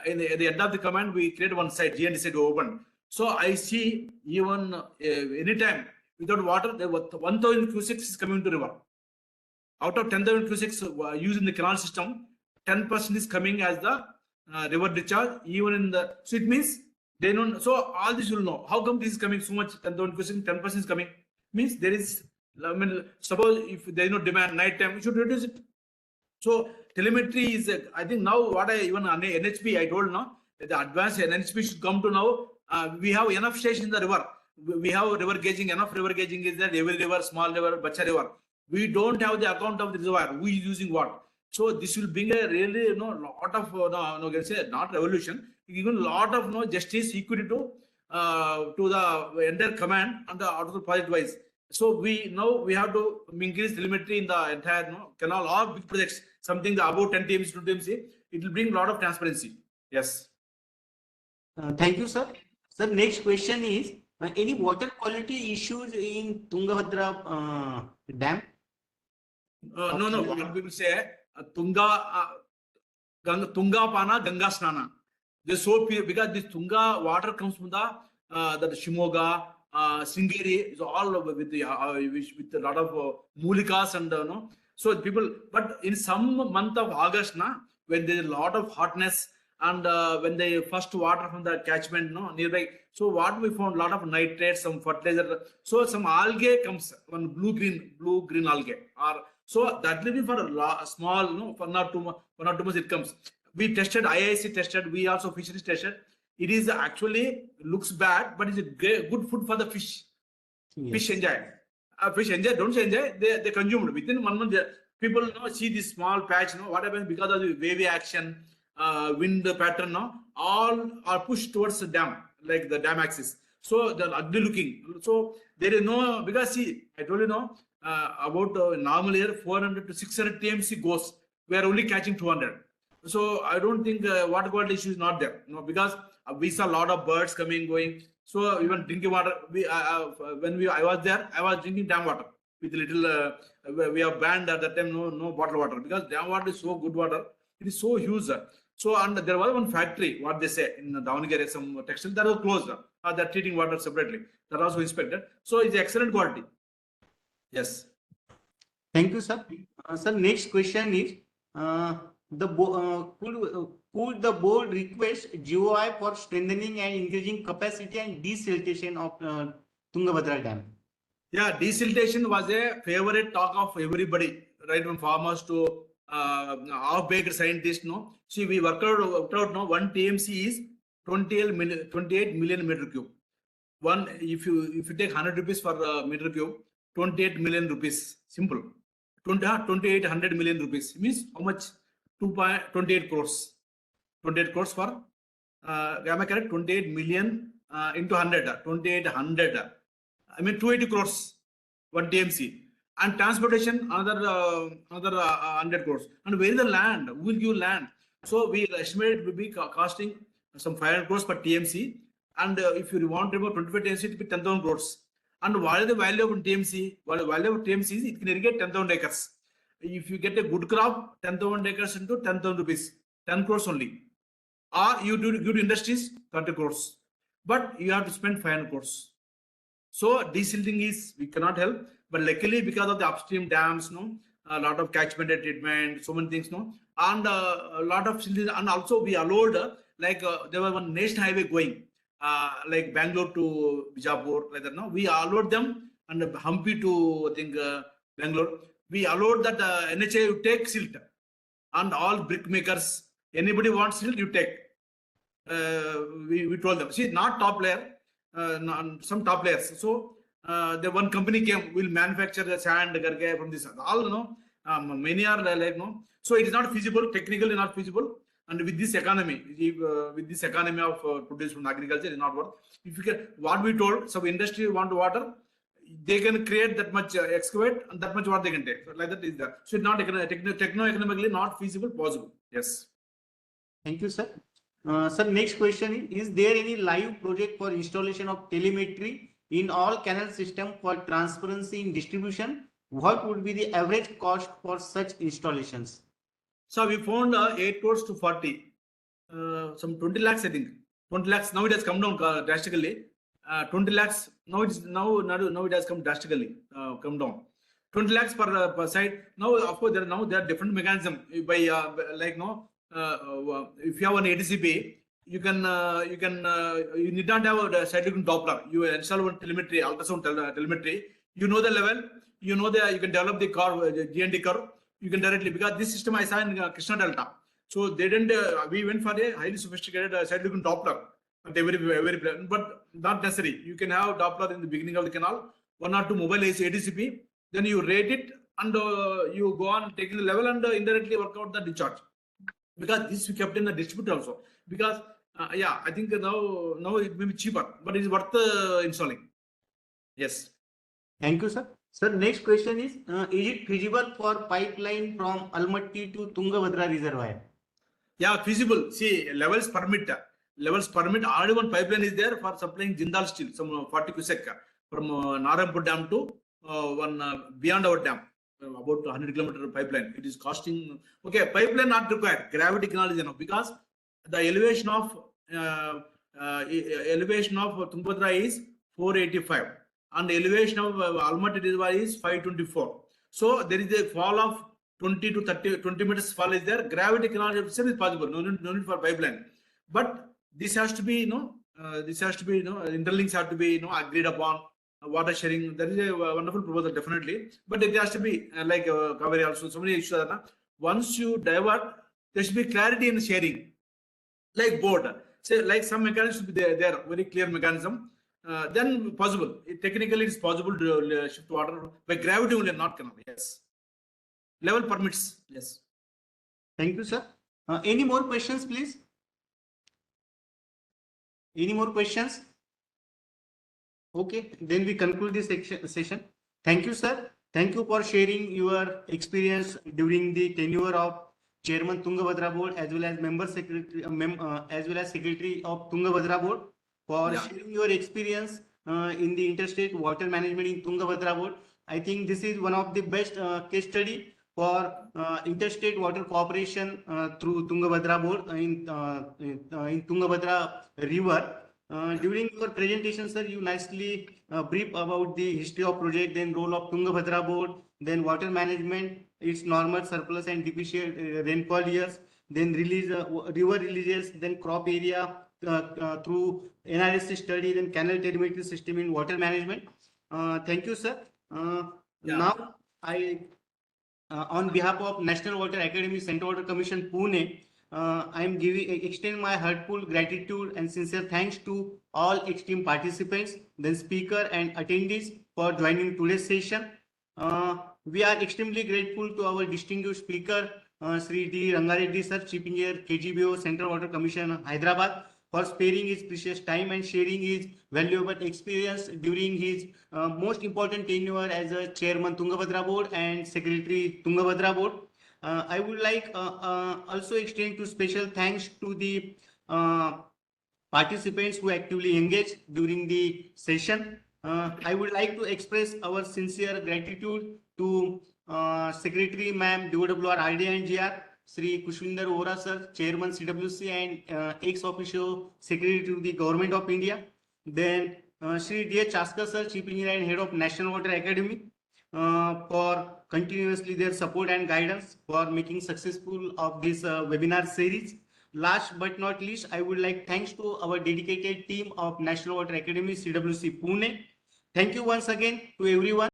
S1: In the end of the command, we created one site. GND site open. So I see even anytime without water, there was 1,000 cusecs is coming to river. Out of 10,000 cusecs used in the canal system, 10% is coming as the river discharge. Even in the so it means they don't. So all this will know. How come this is coming so much? 10,000 cusecs, 10% is coming. Means there is. I mean, suppose if there is no demand night time, we should reduce it. So telemetry is, I think now what I even on NHP I told now the advanced NHP should come to now. We have enough stations in the river. We have river gauging. Enough river gauging is that every river, small river, Bacha river. We don't have the account of the reservoir. Who is using what? So this will bring a really lot of not revolution, even a lot of justice, equity to the entire command and the order project wise. So we have to increase telemetry in the entire canal or big projects, something above 10 TMC, 2 TMC. It will bring a lot of transparency. Yes.
S2: Thank you, sir. Sir, next question is, any water quality issues in Tungabhadra dam?
S1: No. What people say, Tunga Pana, Ganga Snana. They so pure because this Tunga water comes from the Shimoga, Sringeri is all with a lot of mulikas and so people. But in some month of August, when there is a lot of hotness And when they first water from the catchment, no, nearby. So what we found, lot of nitrates, some fertilizer. So some algae comes, one blue green algae. Or so that will be for a small, no, for not too much, 1 or 2 months it comes. We tested, IIC tested, we also fisheries tested. It is actually looks bad, but it's a good food for the fish.
S2: Yes.
S1: Fish enjoy. Fish enjoy, don't enjoy, they consume it. Within 1 month, people see this small patch, what happens because of the wavy action, wind pattern, all are pushed towards the dam, like the dam axis. So they're ugly looking. So there is no, because see, I told you about normal year 400 to 600 TMC goes. We are only catching 200. So I don't think water quality issue is not there. Because we saw a lot of birds coming, going. So even drinking water, I was there, I was drinking dam water with little. We have banned at that time no bottled water, because dam water is so good water. It is so huge. So and there was one factory, what they say in Davangere, some textile that was closed. They're treating water separately. That also inspected. So it's excellent quality. Yes.
S2: Thank you, sir. Sir, next question is could the board request GOI for strengthening and increasing capacity and desiltation of Tungabhadra Dam?
S1: Yeah, desiltation was a favorite talk of everybody, right from farmers to half-baked scientists. See, we worked out now 1 TMC is 28 million meter cube. If you take 100 rupees for meter cube, 28 million rupees. Simple. 2800 million rupees means how much? 2.28 crores. 28 crores for am I correct? 28 million into 100. 2800. I mean 280 crores. 1 TMC. And transportation another 100 crores. And where is the land? Who will give land? So we estimate it will be costing some 500 crores per TMC. And if you want to remove 25 TMC, it will be 10,000 crores. And what is the value of TMC? Well, the value of TMC is it can irrigate 10,000 acres. If you get a good crop, 10,000 acres into 10,000 rupees, 10 crores only. Or you do good industries, 30 crores. But you have to spend 500 crores. So desilting is, we cannot help. But luckily, because of the upstream dams, a lot of catchment treatment, so many things, and a lot of, and also we allowed, there was one national highway going, like Bangalore to Bijapur, like that. We allowed them, and Hampi to, I think, Bangalore. We allowed that NHA you take silt, and all brick makers, anybody wants silt, you take. We told them, see, not top layer, some top layers. So the one company came, will manufacture the sand from this. All many are like so it is not feasible, technically not feasible. And with this economy, of produce from agriculture, it is not worth. If you can, what we told, so industry want water, they can create that much excavate, and that much water they can take. So like that is that. So it's not techno-economically not feasible, possible. Yes.
S2: Thank you, sir. Sir, next question is there any live project for installation of telemetry in all canal system for transparency in distribution? What would be the average cost for such installations?
S1: So we found 8 crores to 40, some 20 lakhs, I think. 20 lakhs. Now it has come down drastically. 20 lakhs. Now it has come drastically, come down. 20 lakhs per side. Now, of course, there are different mechanism by if you have an ADCP, you need not have a cyclone Doppler. You install one telemetry, ultrasound telemetry. You know the level. You can develop the curve, the GND curve. You can directly, because this system I saw in Krishna Delta. So they didn't. We went for a highly sophisticated cyclone Doppler. But not necessary. You can have Doppler in the beginning of the canal, 1 or 2 mobile ADCP. Then you rate it, and you go on taking the level and indirectly work out the discharge. Because this we kept in the distributor also. Because I think now it may be cheaper, but it is worth installing. Yes.
S2: Thank you, sir. Sir, next question is it feasible for pipeline from Almaty to Tungabhadra Reservoir? Yeah,
S1: feasible. See, levels permit. Already one pipeline is there for supplying Jindal steel, some 40 cubic from Narayanpur dam to beyond our dam. About 100 kilometer pipeline. It is costing. Okay, pipeline not required. Gravity canal is enough, because the elevation of Tungabhadra is 485, and the elevation of Almaty Reservoir is 524. So there is a fall of 20 to 20 meters fall is there. Gravity cannot itself is possible. No need for pipeline. But this has to be, interlinks have to be, agreed upon. Water sharing, that is a wonderful proposal, definitely. But it has to be like Kaveri also, so many issues are there. Once you divert, there should be clarity in sharing, like board. Say, like some mechanism should be there, very clear mechanism. Then possible. Technically, it's possible to shift water by gravity only, not cannot. Yes. Level permits. Yes.
S2: Thank you, sir. Any more questions, please? Any more questions? Okay, then we conclude this session. Thank you, sir. Thank you for sharing your experience during the tenure of Chairman Tungabhadra Board as well as member secretary, as well as secretary of Tungabhadra Board, for sharing your experience in the interstate water management in Tungabhadra Board. I think this is one of the best case study for interstate water cooperation through Tungabhadra Board in Tungabhadra River. During your presentation, sir, you nicely brief about the history of project, then role of Tungabhadra Board, then water management, its normal, surplus and deficient rainfall years, then release river releases, then crop area through NRSC study, then canal telemetry system in water management. Thank you, sir. Now I, on behalf of National Water Academy, Central Water Commission, Pune, I am extend my heartful gratitude and sincere thanks to all esteemed participants, then speaker and attendees for joining today's session. We are extremely grateful to our distinguished speaker, Sri D. Rangareddy sir, Chief Engineer, KGBO, Central Water Commission, Hyderabad, for sparing his precious time and sharing his valuable experience during his most important tenure as a Chairman Tungabhadra Board and Secretary Tungabhadra Board. I would like also extend to special thanks to the participants who actively engaged during the session. I would like to express our sincere gratitude to Secretary Ma'am, DOWR, RD and GR, Sri Kushwinder Ora sir, Chairman CWC and ex officio Secretary to the Government of India. Then Sri D. Chaskar sir, Chief Engineer and Head of National Water Academy, for continuously their support and guidance for making successful of this webinar series. Last but not least, I would like thanks to our dedicated team of National Water Academy, CWC Pune. Thank you once again to everyone.